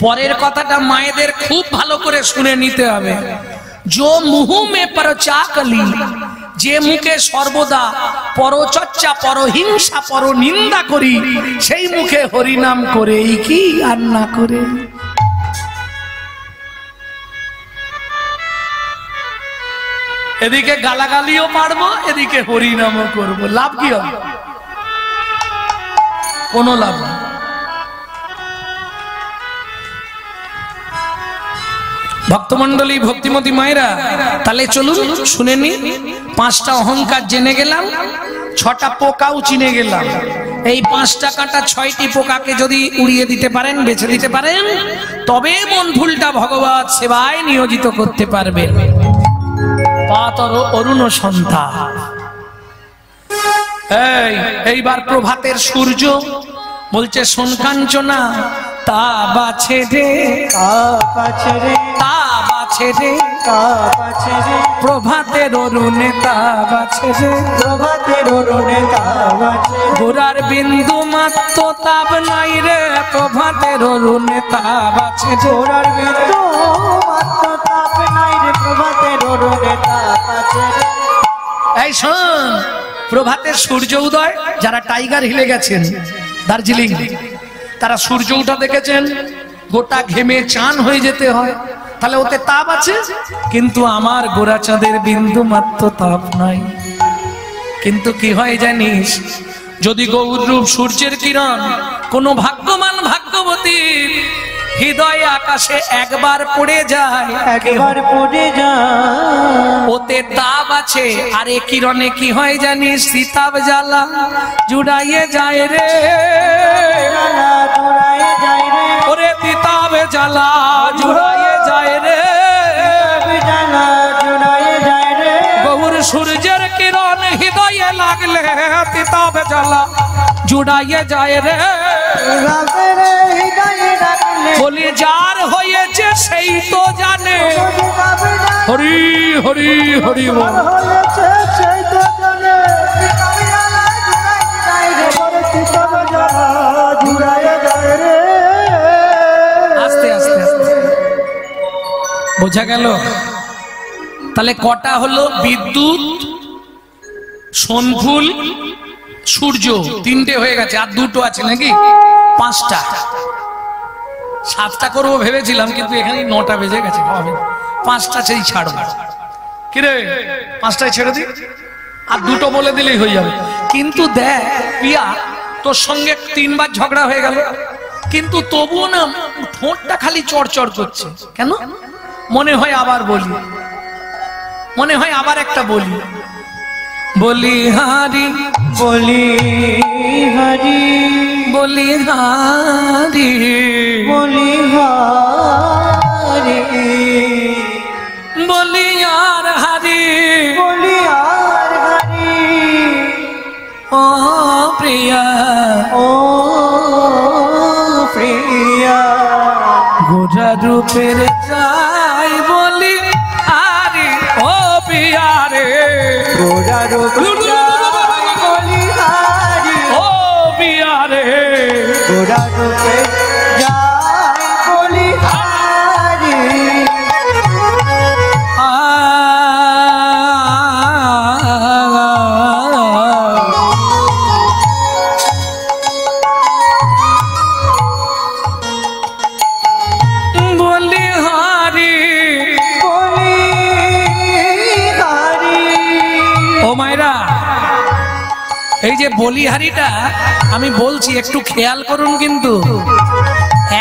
পরের কথাটা মায়েদের খুব ভালো করে শুনে নিতে হবে। जो मुँह में परचा कली, যে মুখে সর্বদা পরচর্চা, পরহিংসা, পরনিন্দা করি, সেই মুখে হরিনাম করেই কি আর না করে। এদিকে গালাগালিও পারবো, এদিকে হরিনামও করব, লাভ কি হবে? কোনো লাভ নেই। ভক্তমন্ডলী, ভক্তিমতী মায়েরা, তাহলে চলুন শুনে নি। 5টা অহংকার জেনে গেলাম, 6টা পোকাও চিনে গেলাম। এই 5টা কাঁটা 6টি পোকাকে যদি উড়িয়ে দিতে পারেন, বেছে দিতে পারেন, তবে মন ফুলটা ভগবত সেবায় নিয়োজিত করতে পারবেন। পাতর অরুণ সন্ধ্যা। এইবার প্রভাতের সূর্য বলছে, শোন কাঞ্চনা, তা বাছে রে, তা বাছে রে, তা বাছে রে, তা বাছে রে, প্রভাতের অরুণে তা বাছে রে, প্রভাতের অরুণে তা বাছে, গোরার বিন্দু মাত্র তাপ নাই রে, প্রভাতের অরুণে তা বাছে রে, গোরার বিন্দু মাত্র তাপ নাই রে, প্রভাতের অরুণে তা বাছে রে। এই শোন, প্রভাতের সূর্য উদয়, যারা টাইগার হিলে গেছেন দার্জিলিং, তারা সূর্য উঠা দেখেছেন, গোটা ঘেমে চান হয়ে যেতে হয়, তাহলে ওতে তাপ আছে। কিন্তু আমার গোরাচাঁদের বিন্দু মাত্র তাপ নাই। কিন্তু কি হয় জানিস, যদি গৌররূপ সূর্যের কিরণ কোনো ভাগ্যবান ভাগ্যবতীর হৃদয়ে আকাশে একবার পড়ে যায়, একবার পড়ে যায়, ওতে তাপ আছে। আর এ কিরণে কি হয় জানিস, সীতাব জ্বালা জুড়াইয়ে যায় রে, জুড়াইয়ে যায় রে, ওরে তিতাব জ্বালা জুড়াইয়ে যায় রে, জ্বালা জুড়াইয়ে যায় রে। গৌর সূর্যের কিরণ হৃদয়ে লাগলে তিতাব জ্বালা জুড়াইয়ে যায় রে, বলি যার হয়েছে সেই তো জানে, হরি হরি হরি বল। আস্তে আস্তে আস্তে বোঝা গেল। তাহলে কটা হলো? বিদ্যুৎ, সোনফুল, সূর্য, 3টে হয়ে গেছে, আর 2টো আছে নাকি? 5টা। 7টা করবো ভেবেছিলাম, কিন্তু এখানে 9টা বেজে গেছে, হবে 5টা সেই ছাড়বো। কিরে, 5টায় ছেড়ে দিই, আর 2টো বলে দিলেই হয়ে যাবে। কিন্তু দেখ পিয়া, তোর সঙ্গে 3বার ঝগড়া হয়ে গেল, কিন্তু তবুও না ঠোঁটটা খালি চড়চড় করছে। কেন? মনে হয় আবার বলি, মনে হয় আবার একটা বলি, বলি হারি, বলি হারি, বলি হারি, বলি হারি, বলি আর হারি, বলি আর হারি। ও প্রিয়া, ও প্রিয়া, গোরা রূপের চাই বলি হারি, ও প্রিয়া রে, গোরা রূপের চাই বলি হারি, ও প্রিয়া রে, গোরা রূপের চাই বলি হারি। যে বলিহারিটা আমি বলছি একটু খেয়াল করুন, কিন্তু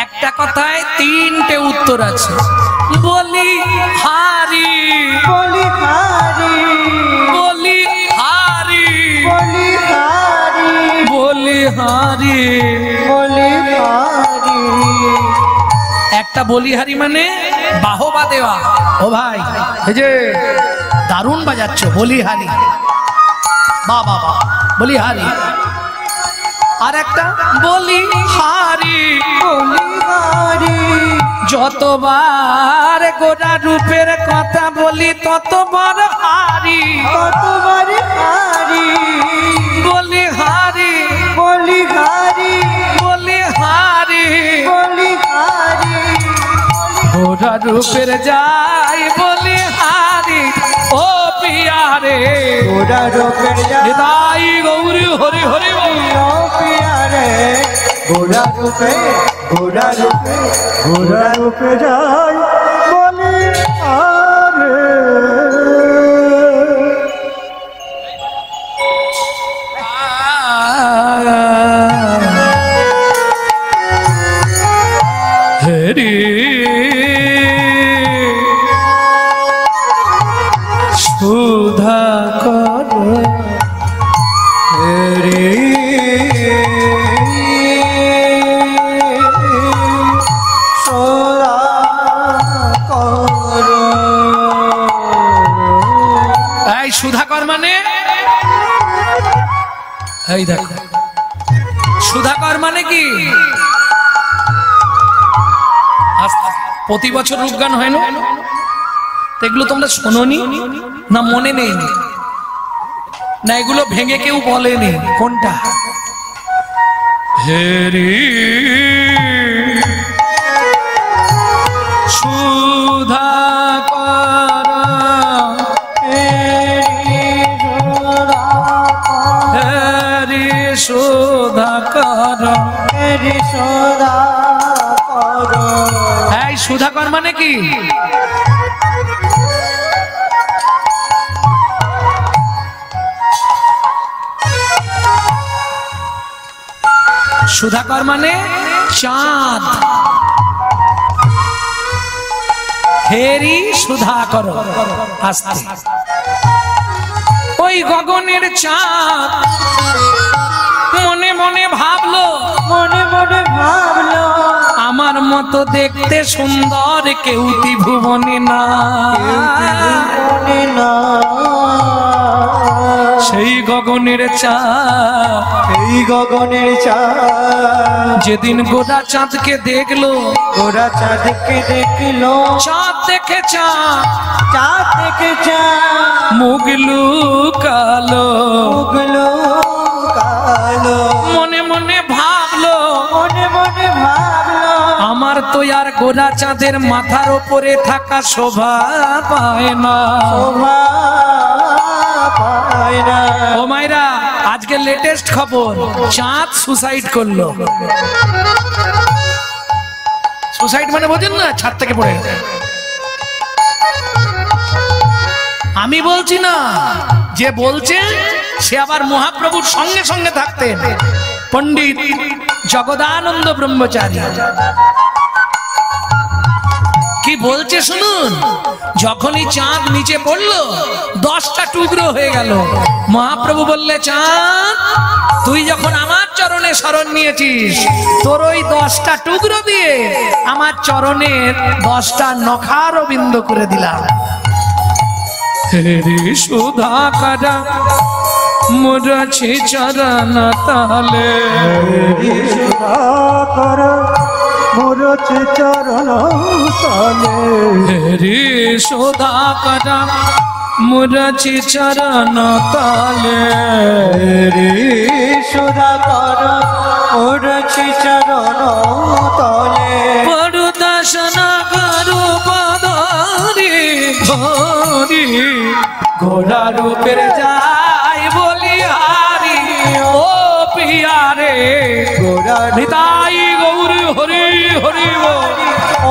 একটা কথায় তিনটে উত্তর আছে। বলিহারি বলিহারি বলিহারি বলিহারি বলিহারি বলিহারি। একটা বলিহারি মানে বাহবা দেওয়া। ও ভাই, এই যে দারুণ বাজাচ্ছ, বলিহারি, বাবা বাবা বলিহারি। আর একটা বলিহারি বলিহারি যতবার গোরা রূপের কথা বলি ততবার হারি। কতবার হারি বলিহারি বলিহারি বলিহারি বলিহারি। গোরা রূপের যাই বলিহারি ও পিয়ারে গোরা রূপের নিতাই গৌরী হরি হরি বল। পিয়ারে গোরা রূপে গোরা রূপে গোরা রূপে যাই বলি আরে। হরি সুধা কর রে সোলা কর। এই সুধাকর মানে এই দেখো, সুধাকর মানে কি? প্রতি বছর রূপগান হয় না, এগুলো তোমরা শোনোনি না, মনে নেই না, এগুলো ভেঙে কেউ বলেনি? কোনটা? হেরি সুধাকর হেরি সুধাকর। এই সুধাকর মানে কি? সুধাকর মানে চাঁদ। হেরি সুধাকর আস্তে। ওই গগনের চাঁদ মনে মনে ভাবলো, মনে মনে ভাবলো আমার মতো দেখতে সুন্দর কেউ ত্রিভুবনে না। মনে না। সেই গগনের চাঁদ, এই গগনের চাঁদ যেদিন গোটা চাঁদকে দেখলো, গোরা চাঁদকে দেখলো, চাঁদ দেখে চাঁদ চাঁদ দেখে চাঁদ মুগলু কালো। উগলো কালো। মনে মনে ভাবলো, মনে মনে ভাবলো আমার তো আর গোরা চাঁদের মাথার ওপরে থাকা শোভা পায় না। শোভা পায় না। ও মাইরা, আজকে লেটেস্ট খবর, চাঁদ সুসাইড করলো। সুসাইড মানে বোঝেন না, ছাদ থেকে পড়ে। আমি বলছি না, যে বলছে সে আবার মহাপ্রভুর সঙ্গে সঙ্গে থাকতেন, পণ্ডিত জগদানন্দ ব্রহ্মচারী। কি বলছে শুনুন, যখনই চাঁদ নিচে পড়লো 10টা টুকরো হয়ে গেল। মহাপ্রভু বললে, চাঁদ তুই যখন আমার চরণে শরণ নিয়েছিস, তোর ওই 10টা টুকরো দিয়ে আমার চরণের 10টা নখার বিন্দু করে দিলাম। হেরি সুধাকর মুরছি চরণ তালে। সুধাকর মুরছি চরণ তালে। হেরি সুধাকর মুরছি চরণ তালে। সুধাকর মুরছি চরণ তলে। পড়ু দর্শন করু পদরি ধরি, গোরা রূপের যাই বলিহারি ও পিয়ারে গোরা নিতাই গৌরী হরি হরি বল।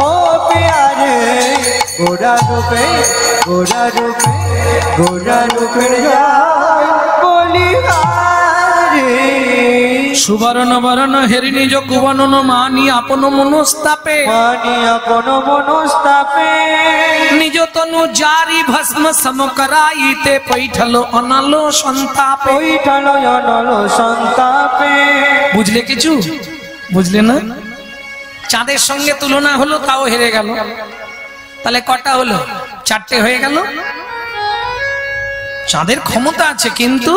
ও পিয়ারে গোরা রূপে গোরা রূপে গোরা রূপে যাই বলিহারি। রে সুবর্ণ বরণ হেরি নিজ কুবনন মানি আপন মনস্তাপে মানি আপন মনস্তাপে নিজ তনু জারি ভস্ম সম করাইতে পৈঠল অনল সন্তাপে। পৈঠল অনল সন্তাপে। বুঝলে কিছু? বুঝলে না? চাঁদের সঙ্গে তুলনা হলো, তাও হেরে গেল। তাহলে কটা হলো? চারটে হয়ে গেল। চাঁদের ক্ষমতা আছে, কিন্তু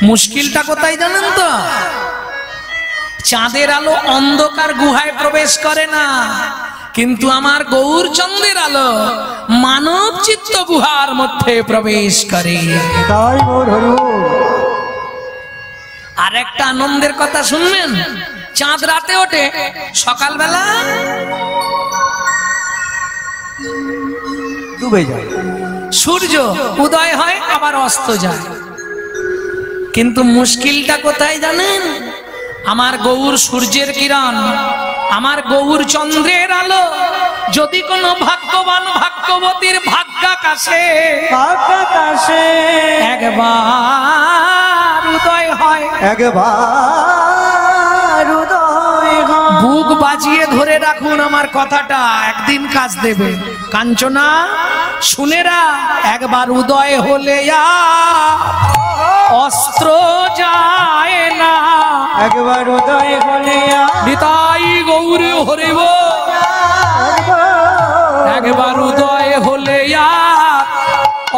মুশকিলটা কোথায় জানেন তো? চাঁদের আলো অন্ধকার গুহায় প্রবেশ করে না, কিন্তু আমার গৌরচন্দ্রের আলো মানব চিত্ত গুহার মধ্যে প্রবেশ করে। তাই মোর হরি বল। আর একটা আনন্দের কথা শুনবেন, চাঁদ রাতে ওঠে, সকালবেলা ডুবে যায়। সূর্য উদয় হয় আবার অস্ত যায়। কিন্তু মুশকিলটা কোথায় জানেন? আমার গৌর সূর্যের কিরণ, আমার গৌর চন্দ্রের আলো যদি কোনো ভাগ্যবান ভাগ্যবতীর ভাগ্যাকাশে একবার উদয় হয়, একবার উদয় হয়, বুক বাজিয়ে ধরে রাখুন আমার কথাটা, একদিন কাজ দেবে। কাঞ্চনা শুনেরা, একবার উদয় হলে অস্ত্র যায় না, একবার উদয় হলে নিতাই গৌরী হরিব, একবার উদয় হলে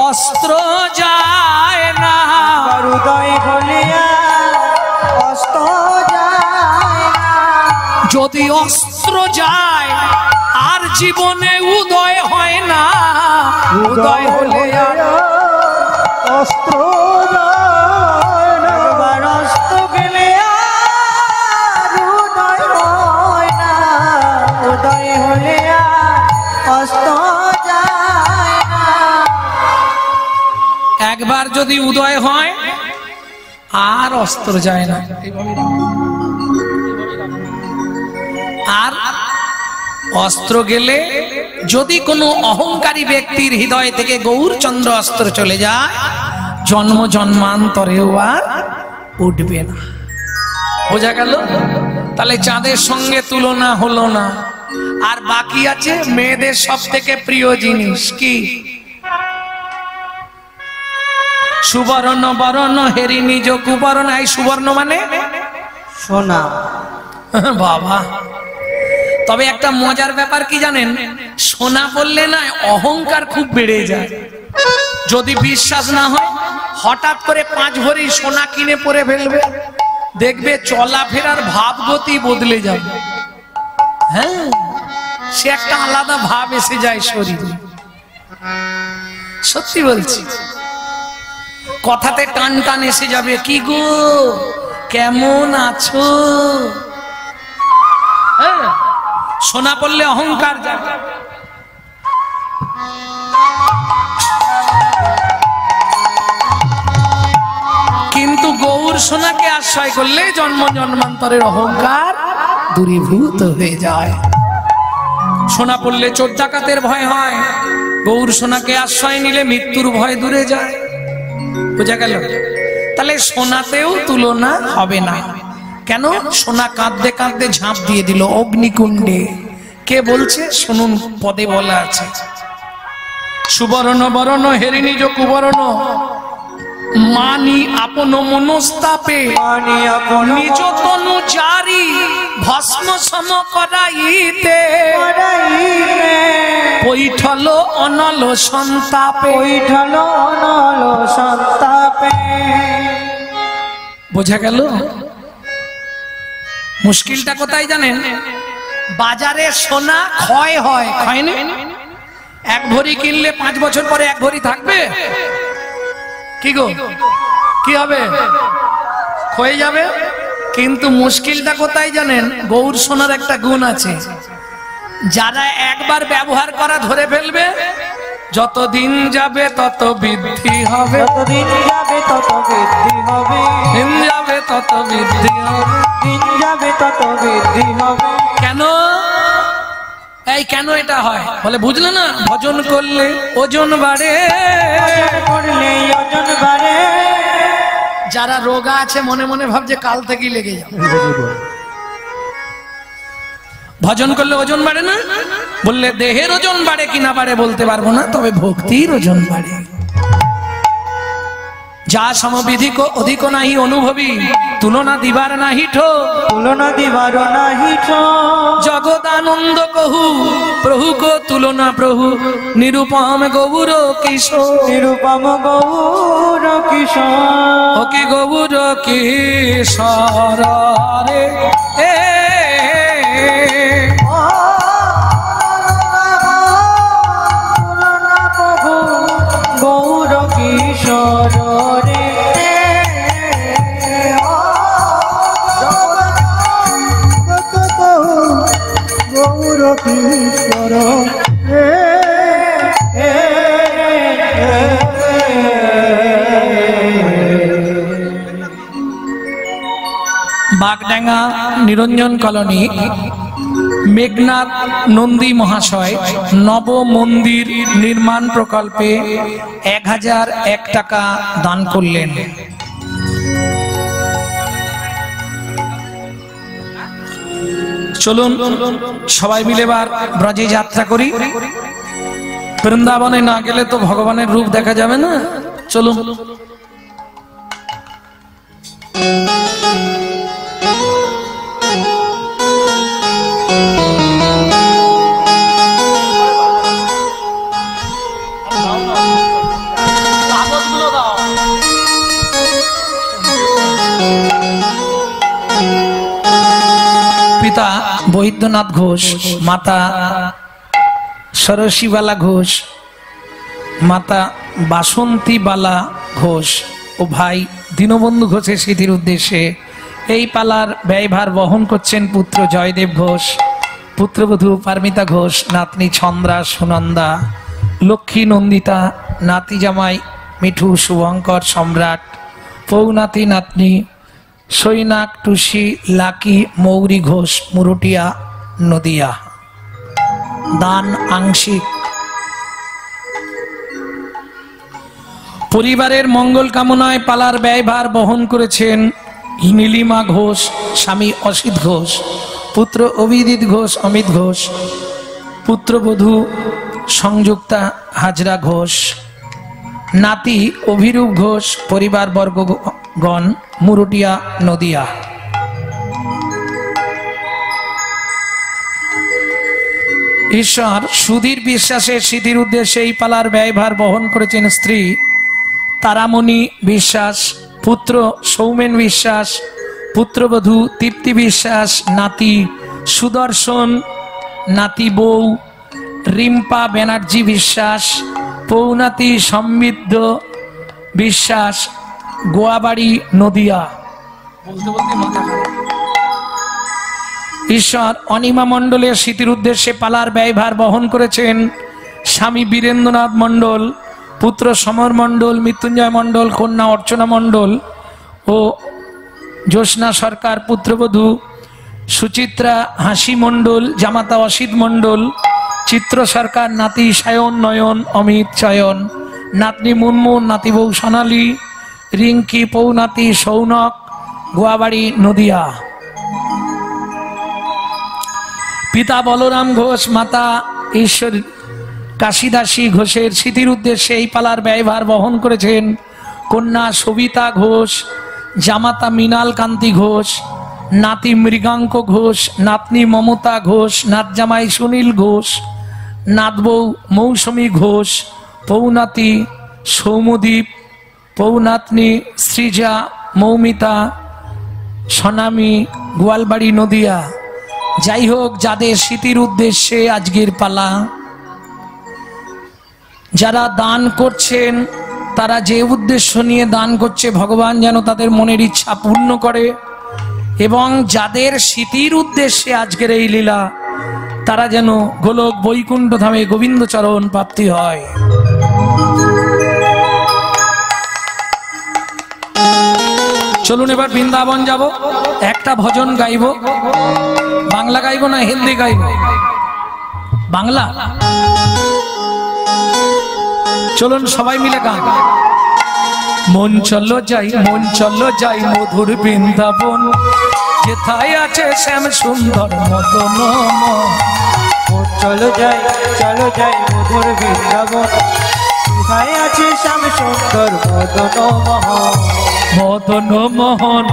অস্ত্র যায় না, একবার উদয় হলে অস্ত্র যায় না। যদি অস্ত্র যায় আর জীবনে উদয় হয় না, উদয় হলে অস্ত্র যায় না। একবার অস্ত্র গেলে আর উদয় হয় না, উদয় হলে অস্ত্র যায় না। একবার যদি উদয় হয় আর অস্ত্র যায় না। আর অস্ত্র গেলে যদি কোনো অহংকারী ব্যক্তির হৃদয় থেকে গৌরচন্দ্র অস্ত্র চলে যায়, জন্ম জন্মান্তরেও আর উঠবে না। বোঝা গেল? তাহলে চাঁদের সঙ্গে তুলনা হলো না। আর বাকি আছে মেয়েদের সব থেকে প্রিয় জিনিস কি? সুবর্ণ বরণ হেরি নিজ কুবরণ। এই সুবর্ণ মানে সোনা। বাবা, তবে একটা মজার ব্যাপার কি জানেন? সোনা বললে না অহংকার খুব বেড়ে যায়। যদি বিশ্বাস না হয়, হঠাৎ করে 5 ভরি সোনা কিনে পরে ফেলবে, দেখবে চলাফেরার ভাবগতি বদলে যাবে। হ্যাঁ, সে একটা আলাদা ভাব এসে যায় শরীরে। সত্যি বলছি, কথাতে টান টান এসে যাবে। কি গো, কেমন আছো? হ্যাঁ, সোনা পড়লে অহংকার যাবে। কিন্তু গৌর সোনাকে আশ্রয় করলে জন্ম জন্মান্তরের অহংকার দূরীভূত হয়ে যায়। সোনা পড়লে চোর ডাকাতের ভয় হয়, গৌর সোনাকে আশ্রয় নিলে মৃত্যুর ভয় দূরে যায়। বোঝা গেল? তাহলে সোনাতেও তুলনা হবে না। কেন? সোনা কাঁদতে কাঁদতে ঝাঁপ দিয়ে দিল অগ্নিকুণ্ডে। কে বলছে শুনুন, পদে বলা আছে, সুবর্ণ বরণ হেরি নিজ কুবরণ মানি আপন মনস্তাপে, মানি আপন নিজ তনু জারি ভস্ম সম করাইতে, পৈঠল অনল সন্তাপে। পৈঠল অনল সন্তাপে। বোঝা গেল? মুশকিলটা কোথায় জানেন? বাজারে সোনা ক্ষয় হয়, ক্ষয় না? 1 ভরি কিনলে 5 বছর পরে 1 ভরি থাকবে? কি গো, কি হবে? ক্ষয়ে যাবে। কিন্তু মুশকিলটা কোথায় জানেন? গৌর সোনার একটা গুণ আছে, যারা একবার ব্যবহার করা ধরে ফেলবে, যতদিন যাবে তত বৃদ্ধি হবে, যতদিন যাবে তত বৃদ্ধি হবে, দিন যাবে তত বৃদ্ধি হবে, দিন যাবে তত বৃদ্ধি হবে। কেন? এই কেন এটা হয় বলে বুঝলে না? ভজন করলে ওজন বাড়ে, করলে ওজন বাড়ে, যারা রোগা আছে মনে মনে ভাবছে কাল থেকেই লেগে যাবে। ভজন করলে ওজন বাড়ে না? বললে দেহের ওজন বাড়ে কিনা বাড়ে বলতে পারবো না, তবে ভক্তির ওজন বাড়ে। যা সমবিধিক অধিক নাহি অনুভবী, তুলনা দিবার নাহি ঠো, তুলনা দিবার নাহি ঠো। জগদানন্দ কহু প্রভু কো তুলনা প্রভু, নিরূপম গৌর কিশোর, নিরূপম গৌর কিশোর। ও কি গৌর কিশোর রে এ গৌর কিশোর রে গৌর কিশোর বাগডাঙ্গা নিরঞ্জন কলোনি মেঘনাথ নন্দী মহাশয় নব মন্দির নির্মাণ প্রকল্পে 1001 টাকা দান করলেন। চলুন সবাই মিলে এবার ব্রজে যাত্রা করি। বৃন্দাবনে না গেলে তো ভগবানের রূপ দেখা যাবে না। চলুন। পিতা বৈদ্যনাথ ঘোষ, মাতা সরসীবালা ঘোষ, মাতা বাসন্তীবালা ঘোষ ও ভাই দীনবন্ধু ঘোষের স্মৃতির উদ্দেশ্যে এই পালার ব্যয়ভার বহন করছেন পুত্র জয়দেব ঘোষ, পুত্রবধূ পারমিতা ঘোষ, নাতনি ছন্দ্রা সুনন্দা, লক্ষ্মী নন্দিতা, নাতি জামাই মিঠু শুভঙ্কর সম্রাট, পৌনাতি নাতনি সৈনাক টুসি লাকি মৌরি ঘোষ, মুরুটিয়া নদিয়া। দান আংশিক। পরিবারের মঙ্গল কামনায় পালার ব্যয়ভার বহন করেছেন নীলিমা ঘোষ, স্বামী অসিত ঘোষ, পুত্র অভিজিৎ ঘোষ, অমিত ঘোষ, পুত্রবধূ সংযুক্তা হাজরা ঘোষ, নাতি অভিরূপ ঘোষ, পরিবার বর্গগণ, মুরুটিয়া নদিয়া। ঈশ্বর সুধীর বিশ্বাসের স্মৃতির উদ্দেশ্যে এই পালার ব্যয়ভার বহন করেছেন স্ত্রী তারামণি বিশ্বাস, পুত্র সৌমেন বিশ্বাস, পুত্রবধূ তৃপ্তি বিশ্বাস, নাতি সুদর্শন, নাতি বউ রিম্পা ব্যানার্জি বিশ্বাস, পৌনাতি সমৃদ্ধ বিশ্বাস, গোয়াবাড়ি নদিয়া। বলতে বলতে মাথা খারাপ। ঈশ্বর অনিমা মণ্ডলের স্মৃতির উদ্দেশ্যে পালার ব্যয়ভার বহন করেছেন স্বামী বীরেন্দ্রনাথ মণ্ডল, পুত্র সমর মণ্ডল, মৃত্যুঞ্জয় মণ্ডল, কন্যা অর্চনা মণ্ডল ও জ্যোৎস্না সরকার, পুত্রবধূ সুচিত্রা হাসি মণ্ডল, জামাতা অসিত মণ্ডল, চিত্র সরকার, নাতি সায়ন নয়ন, অমিত চয়ন, নাতনি মুনমুন, নাতি বউ সোনালী, রিঙ্কি, পৌনাতি সৌনক, গোয়াবাড়ি নদিয়া। পিতা বলরাম ঘোষ, মাতা ঈশ্বর কাশীদাসী ঘোষের স্মৃতির উদ্দেশ্যে এই পালার ব্যয়ভার বহন করেছেন কন্যা সবিতা ঘোষ, জামাতা মৃণাল কান্তি ঘোষ, নাতি মৃগাঙ্ক ঘোষ, নাতনি মমতা ঘোষ, নাতজামাই সুনীল ঘোষ, নাতবউ মৌসুমী ঘোষ, পৌনাতি সৌমদ্বীপ, পৌনাতনি সৃজা, মৌমিতা, সনামী, গোয়ালবাড়ি নদিয়া। যাই হোক, যাদের স্মৃতির উদ্দেশ্যে আজকের পালা, যারা দান করছেন তারা যে উদ্দেশ্য নিয়ে দান করছে ভগবান যেন তাদের মনের ইচ্ছা পূর্ণ করে, এবং যাদের স্মৃতির উদ্দেশ্যে আজকের এই লীলা তারা যেন গোলক বৈকুণ্ঠ ধামে গোবিন্দচরণ প্রাপ্তি হয়। চলুন এবার বৃন্দাবন যাব, একটা ভজন গাইব। বাংলা গাইব না হিন্দি গাইব? বাংলা। চলুন সবাই মিলে গান। মন চলো যাই মধুর বৃন্দাবন, যেথায় আছে শ্যাম সুন্দর মদন মোহন। চলো যাই মধুর বৃন্দাবন, কোথায় আছে শ্যাম সুন্দর মদন মোহন। মদন মোহন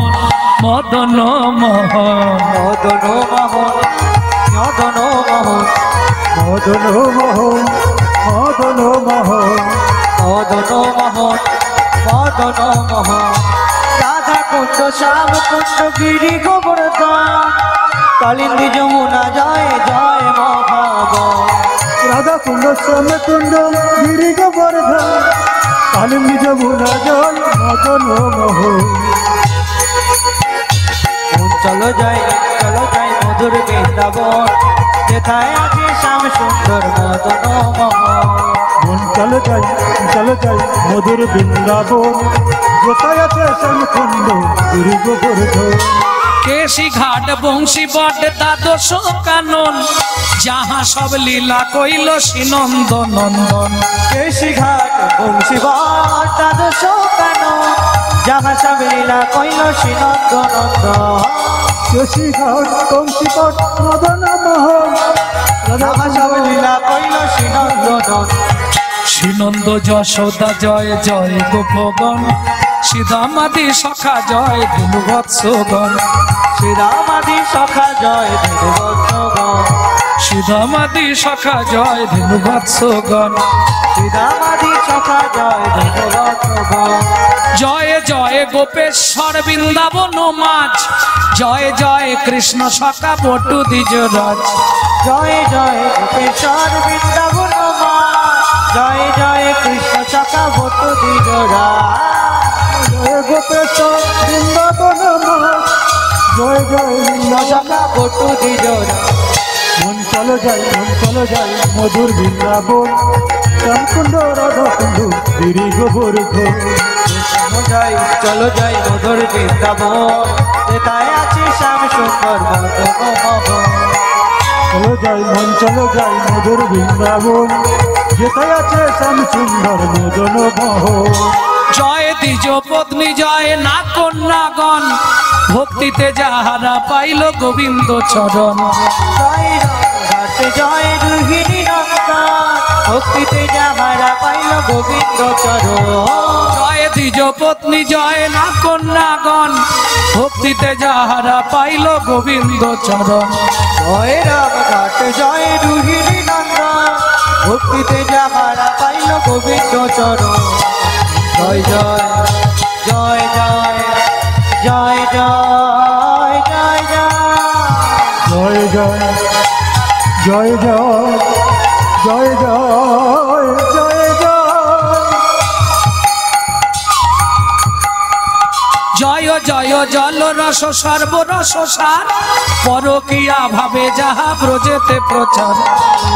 মদন মোহন মদন মোহন মদন মোহন মদন মোহন মদন মোহন মদন মোহন মদন মোহন। রাধা কুণ্ড শ্যাম কুণ্ড গিরি গোবর্ধন, কালিন্দী যমুনা জয় জয় মহাবন। রাধা কুণ্ড শ্যাম কুণ্ড গিরি গোবর্ধন, কালিন্দী যমুনা জয় মদন মোহন। চলো যাই মধুর বৃন্দাবন, যেথায় আছে শ্যাম সুন্দর মদন মোহন। চলো যাই মধুর বৃন্দাবন, যেথায় আছে শ্যাম সুন্দর গিরি গোবর্ধন। কেশি ঘাট বংশী বট দ্বাদশ কানন, যাহা সব লীলা কইল শ্রীনন্দ নন্দন। কেশি ঘাট বংশী বট দ্বাদশ কানন, যাহা সব লীলা কইল শ্রীনন্দ নন্দন। কেশি ঘাট বংশী বট মদন মোহন, যাহা সব লীলা কইল শ্রীনন্দ নন্দন। শ্রীনন্দ যশোদা জয় জয় গোপগণ, শ্রীদামাদি সখা জয় ধনুবৎসগণ। শ্রীরামাদি সখা জয় ধনুবৎসগণ, শ্রীদামাদি সখা জয় ধনুবৎসগণ। শ্রীরামাদি সখা জয় ধনুবৎসগণ। জয় জয় গোপেশ্বর বৃন্দাবন মাঝ, জয় জয় কৃষ্ণ সখা বটু দ্বিজরাজ। জয় জয় গোপেশ্বর বৃন্দাবন মা, জয় জয় কৃষ্ণ সখা বটু দ্বিজরাজ। জয় গোপেশ্বর বৃন্দাবন মা, জয় জয় কৃষ্ণ সখা বটু দ্বিজরাজ। মন চলো যাই মধুর বৃন্দাবন, শ্যামকুণ্ড রাধা কুণ্ড গিরি গোবর্ধন। চলো যাই মধুর বৃন্দাবন, যেথায় আছে শ্যাম সুন্দর মদন মোহন। চলো যাই মধুর বৃন্দাবন, যেথায় আছে শ্যাম সুন্দর মদন মোহন। জয় দ্বিজ পত্নী জয় না কন্যাগণ, ভক্তিতে যাহারা পাইল গোবিন্দ চরণ। জয় রাধা জয় গৃহিণী নন্দন, ভক্তিতে যাহারা পাইল গোবিন্দ চরণ। জয় দ্বিজ পত্নী জয় না কন্যাগণ, ভক্তিতে যাহারা পাইল গোবিন্দ চরণ। জয় রামঘাট জয় গৃহিণী নন্দন, ভক্তিতে যাহারা পাইল গোবিন্দ চরণ। জয় জয় জয় জয় জয় জয় জয় জয় জয় জয় জয় জয় জয় জয় জয় জয় জল রস সর্বরস সার, পরকিয়া ভাবে যাহা ব্রজেতে প্রচার।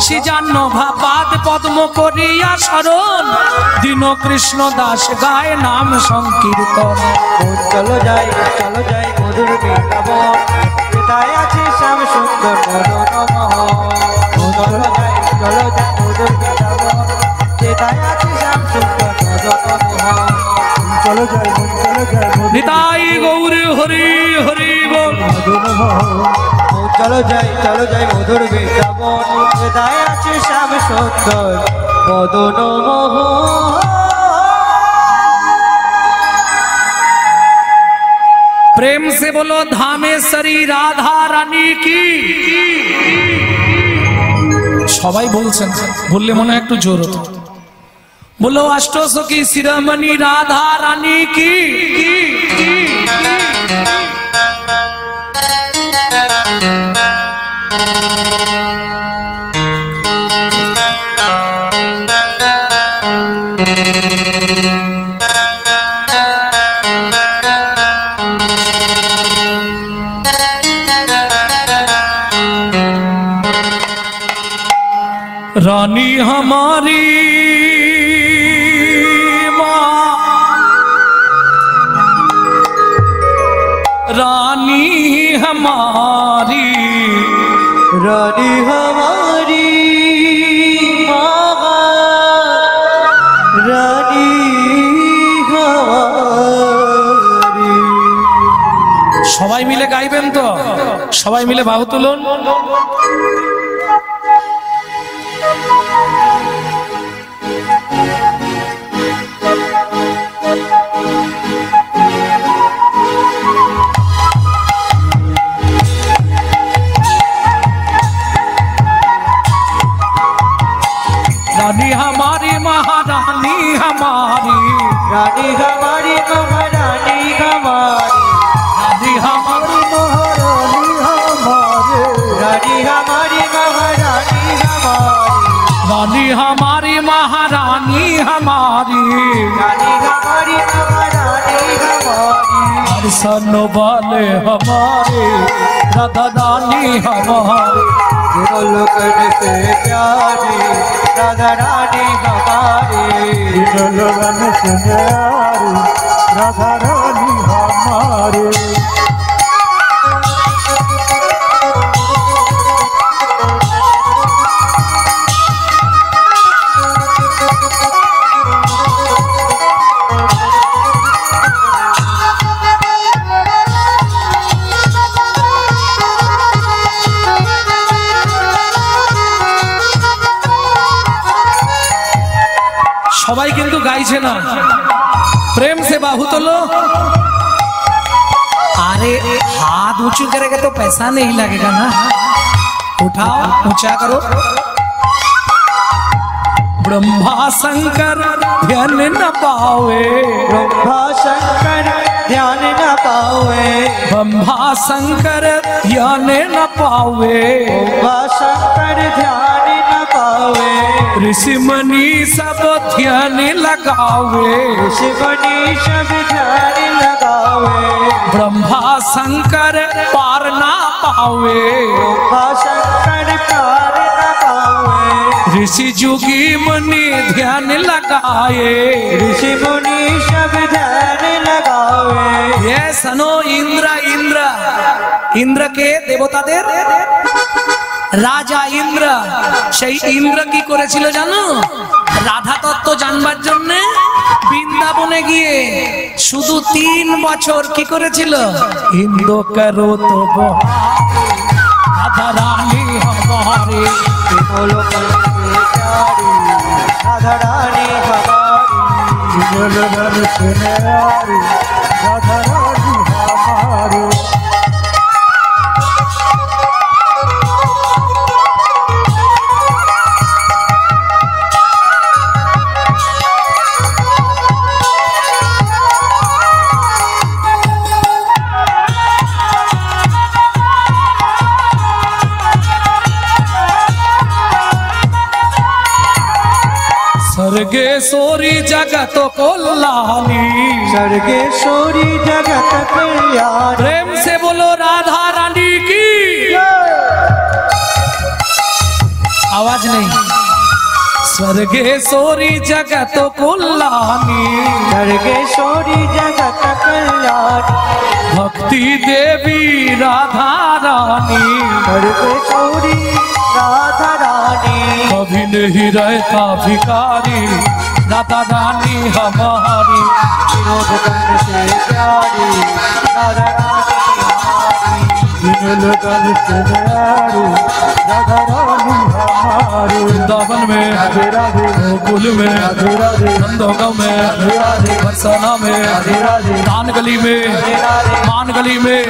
সিজান্ন ভাবাদ পদ্ম করিয়া শরণ, দীন কৃষ্ণ দাস গায় নাম সংকীর্তন। চলো যাই মধুর বৃন্দাবন, যেথায় আছে শ্যাম সুন্দর মদন মোহন। চলো যাই মধুর বৃন্দাবন, যেথায় আছে শ্যাম সুন্দর মদন মোহন। চলো যাই নিতাই গৌর হরি হরি বল। চলো যাই মধুর বৃন্দাবন, যেথায় আছে শ্যাম সুন্দর মদন মোহন। प्रेम से बोलो धामेश्वरी राधा रानी की। সবাই বলছেন, বললে মনে হয় একটু জোর হতো। बोलो अष्टसखी शिरोमणि राधा रानी की। रानी हमारी रानी हमारी, रानी हमारी माँ, रानी हमारी। সবাই মিলে গাইবেন তো? সবাই মিলে বাহু তুলুন। रानी हमारी महारानी हमारी, रानी हमारी महारानी हमारी, रानी हमारी महारानी हमारे, रानी हमारी महारानी हमारी, रानी हमारी महारानी हमारी, रानी हमारी महारानी हमारी, दर्शन वाले हमारे राधा रानी हमारी, लोकन से प्यारी राधा रानी हमारी, लोगन से प्यारी राधा रानी हमारे। সবাই কিন্তু গাইছে না, प्रेम से बाहु तोलो। अरे हाथ ऊंचू करेगा तो पैसा नहीं लगेगा ना, उठाओ ऊंचा करो। ब्रह्मा शंकर ध्यान न पावे, ब्रह्मा शंकर ध्यान न पावे, ब्रह्मा शंकर ध्यान न पावे, ब्रह्मा शंकर ध्यान न पावे, ऋषि मुनि सब ध्यान लगावे, शिवनी सब ध्यान लगावे, ब्रह्मा शंकर पार ना पावे, ब्रह्मा शंकर पार न पावे, ऋषि जुगी मुनि ध्यान लगाए, ऋषि मुनि सब ध्यान लगावे। ये सनो इंद्र इंद्र इंद्र के देवताদের রাজা ইন্দ্র, সেই ইন্দ্র কি করেছিল জানো? রাধা তত্ত্ব জানবার জন্য বৃন্দাবনে গিয়ে শুধু 3 বছর কি করেছিল? ইন্দ্র করো তো রাধা রানী हमारी, लोकन से प्यारी राधा रानी हमारी, लोगन से प्यारी राधा रानी हमारे। सर्गेश्वरी जगत कल्याणी, सर्गेश्वरी जगत कल्याणी, प्रेम से बोलो राधा रानी की आवाज नहीं। स्वर्गेश्वरी जगत कल्याणी, सर्गेश्वरी जगत कल्याणी, भक्ति देवी राधा रानी, सर्गेश्वरी राधा रानी, कभी नहीं रहता भिखारी राधा रानी हमारी, लोकन से प्यारी राधा रानी हमारी, लोगन से प्यारी राधा रानी हमारे। वृंदावन में, राधे राधे गोकुल में, राधे राधे नंदगांव में, राधे बरसाना में, राधे राधे दान गली में, मान गली में,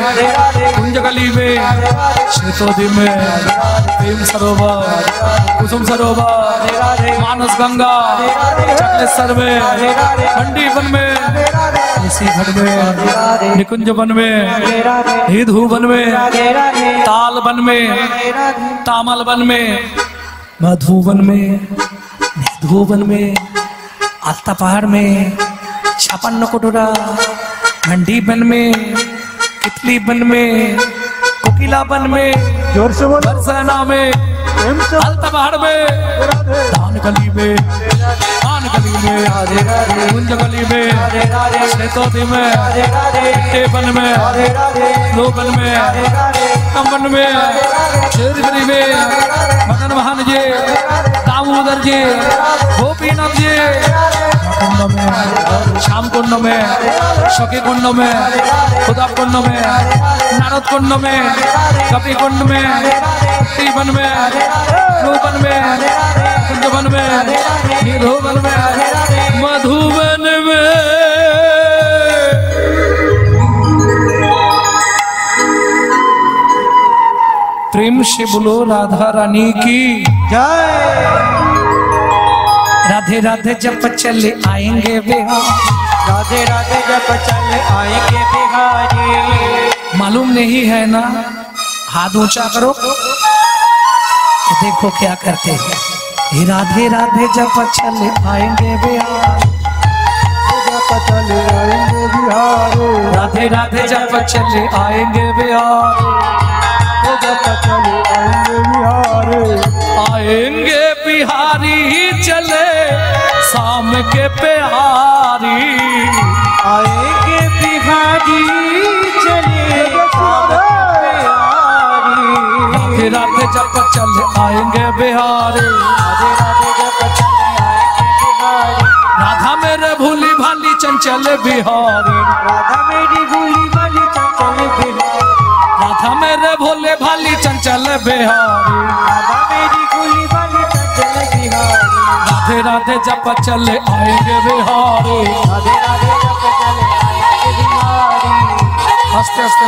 कुंज गली में, शेतोदी में, प्रेम सरोवर, कुसुम सरोवर, मानस गंगा, चकलेश्वर में, मंडी वन में, इसी घट में, निकुंज वन में, हिधू वन में, ताल वन में, तामल वन में, मधुवन में, निधुवन में, आलता पहाड़ में, छापन्न कोटोरा, मंडी वन में, कितली वन में, कोकिला वन में, जोर से बोलो बरसाना में, प्रेम से आलता पहाड़ में, दान गली में, पान गली में, राधे राधे कुंज गली में, राधे राधे शेतोदी में, राधे राधे टेबल में, राधे राधे लोबल में, राधे राधे कमन में, शेरगरी में, मदन मोहन जी, दामोदर जी, गोपीनाथ जी, कुंड में, श्याम कुंड में, सखी कुंड में, खुदा कुंड में, नारद कुंड में, कपि कुंड में, वन में, लोबन में, कुंजवन में, निधोबन में, मधुबन में। प्रेम से बोलो राधा रानी की जय। राधे राधे जब चले आएंगे बिहार, राधे राधे जब चले आएंगे बिहारी। मालूम नहीं है ना, हाथ ऊंचा करो तो देखो क्या करते हैं। हे राधे राधे जब चले आएंगे बिहार, जब चले आएंगे बिहारे, राधे राधे जब चले आएंगे बिहार, जब चले आएंगे बिहारे, आएंगे बिहारी चले शाम के प्यारी, आएंगे बिहारी चले राधे राधे जब चले आएंगे बिहारी। राधे राधे जब चले आएंगे बिहारी। राधा मेरे भूली भाली चंचल बिहारी, राधा मेरी भूली वाली चंचल बिहारी। राधा मेरे भोले भाली चंचल बिहारी, राधा मेरी भूली वाली चंचल बिहारी। राधे राधे जब चले आएंगे बिहारी। राधे राधे जब चले आएंगे बिहारी। আস্তে আস্তে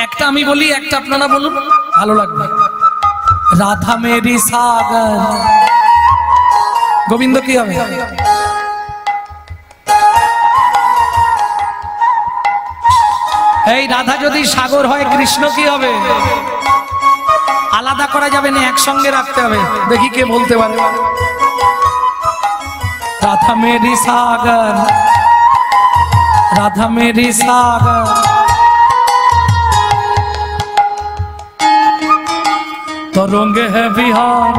একটা আমি বলি, একটা আপনারা বলুন, ভালো লাগবে। রাধা মেরি সাগর, গোবিন্দ কি হবে? এই রাধা যদি সাগর হয়, কৃষ্ণ কি হবে? আলাদা করা যাবে না, একসঙ্গে রাখতে হবে। দেখি কে বলতে পারে। রাধা মেরি সাগর, রাধা মেরি সাগর, तरंग है बिहार,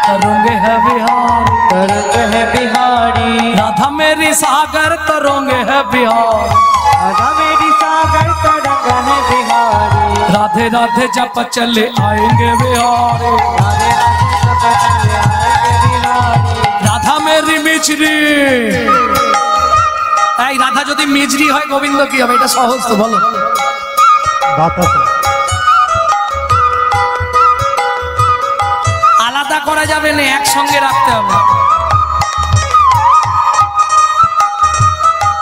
तरंग है बिहार, तरंग है बिहारी। राधा मेरी सागर तरंग है बिहार, राधा मेरी सागर तरंग है बिहारी। राधे राधे जब चले आएंगे बिहारी। राधे राधे जब चले आएंगे बिहारी। राधा मेरी मिचरी, এই রাধা যদি মিজরি হয় গোবিন্দ কি হবে? এটা সহজ তো, বলো। বাতাসে, আলাদা করা যাবে না, একসঙ্গে রাখতে হবে।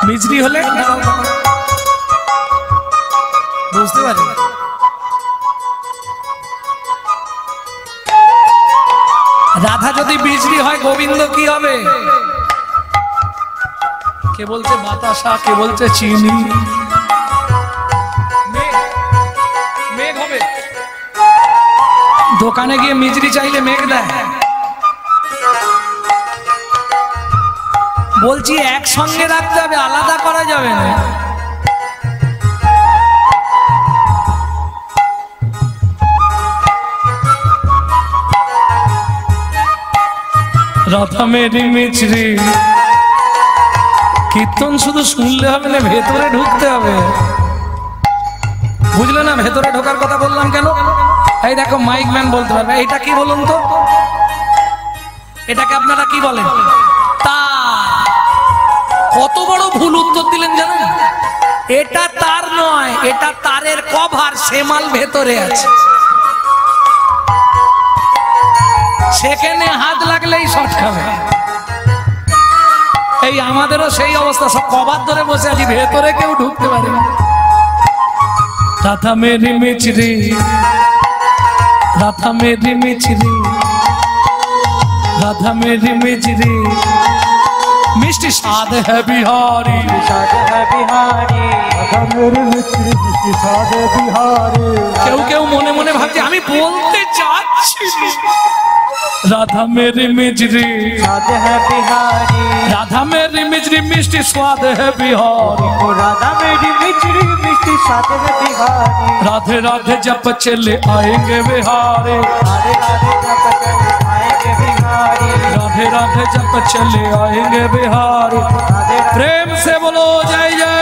মিজরি হলে বুঝতে পারি। রাধা যদি বিজলি হয় গোবিন্দ কি হবে? কে বলছে বাতাসা, কে বলছে চিনি। মেঘ হবে। দোকানে গিয়ে মিজরি চাইলে মেঘ দেয়? বলছি একসঙ্গে রাখতে হবে, আলাদা করা যাবে না। রাধা মেরি মিছরি, কীর্তন শুধু শুনলে হবে না, ভেতরে ঢুকতে হবে। বুঝলে না ভেতরে ঢোকার কথা বললাম কেন? এই দেখো মাইক ম্যান বলতে পারবে, এটা কি বলুন তো, এটাকে আপনারা কি বলেন? তার। কত বড় ভুল উত্তর দিলেন জানেন? এটা তার নয়, এটা তারের কভার, সেমাল ভেতরে আছে, সেখানে হাত লাগলেই শর্ট খাবে। এই আমাদেরও সেই অবস্থা, সব কভার ধরে বসে আছি, ভেতরে কেউ ঢুকতে পারে না। রাধা মেরি মিছরি, রাধা মেরি মিছরি, রাধা মেরি মিছরি, মিষ্টি স্বাদ है बिहारी, स्वाद है बिहारी। রাধা মেরি মিছরি, মিষ্টি স্বাদে বিহারে। কেউ কেউ মনে মনে ভাবছে আমি বলতে চাচ্ছি রাধা মেরি মিছরি, स्वाद है बिहारी। राधा मेरी मिजरी, मिष्टी स्वाद है बिहारी। ओ राधा मेरी मिचरी, मिष्टी स्वाद है बिहारी। राधे राधे जब चले आएंगे बिहारी, राधे राधे जब चले आएंगे बिहारी। राधे राधे राधे जब चले आएंगे बिहारी। प्रेम से बोलो जय जय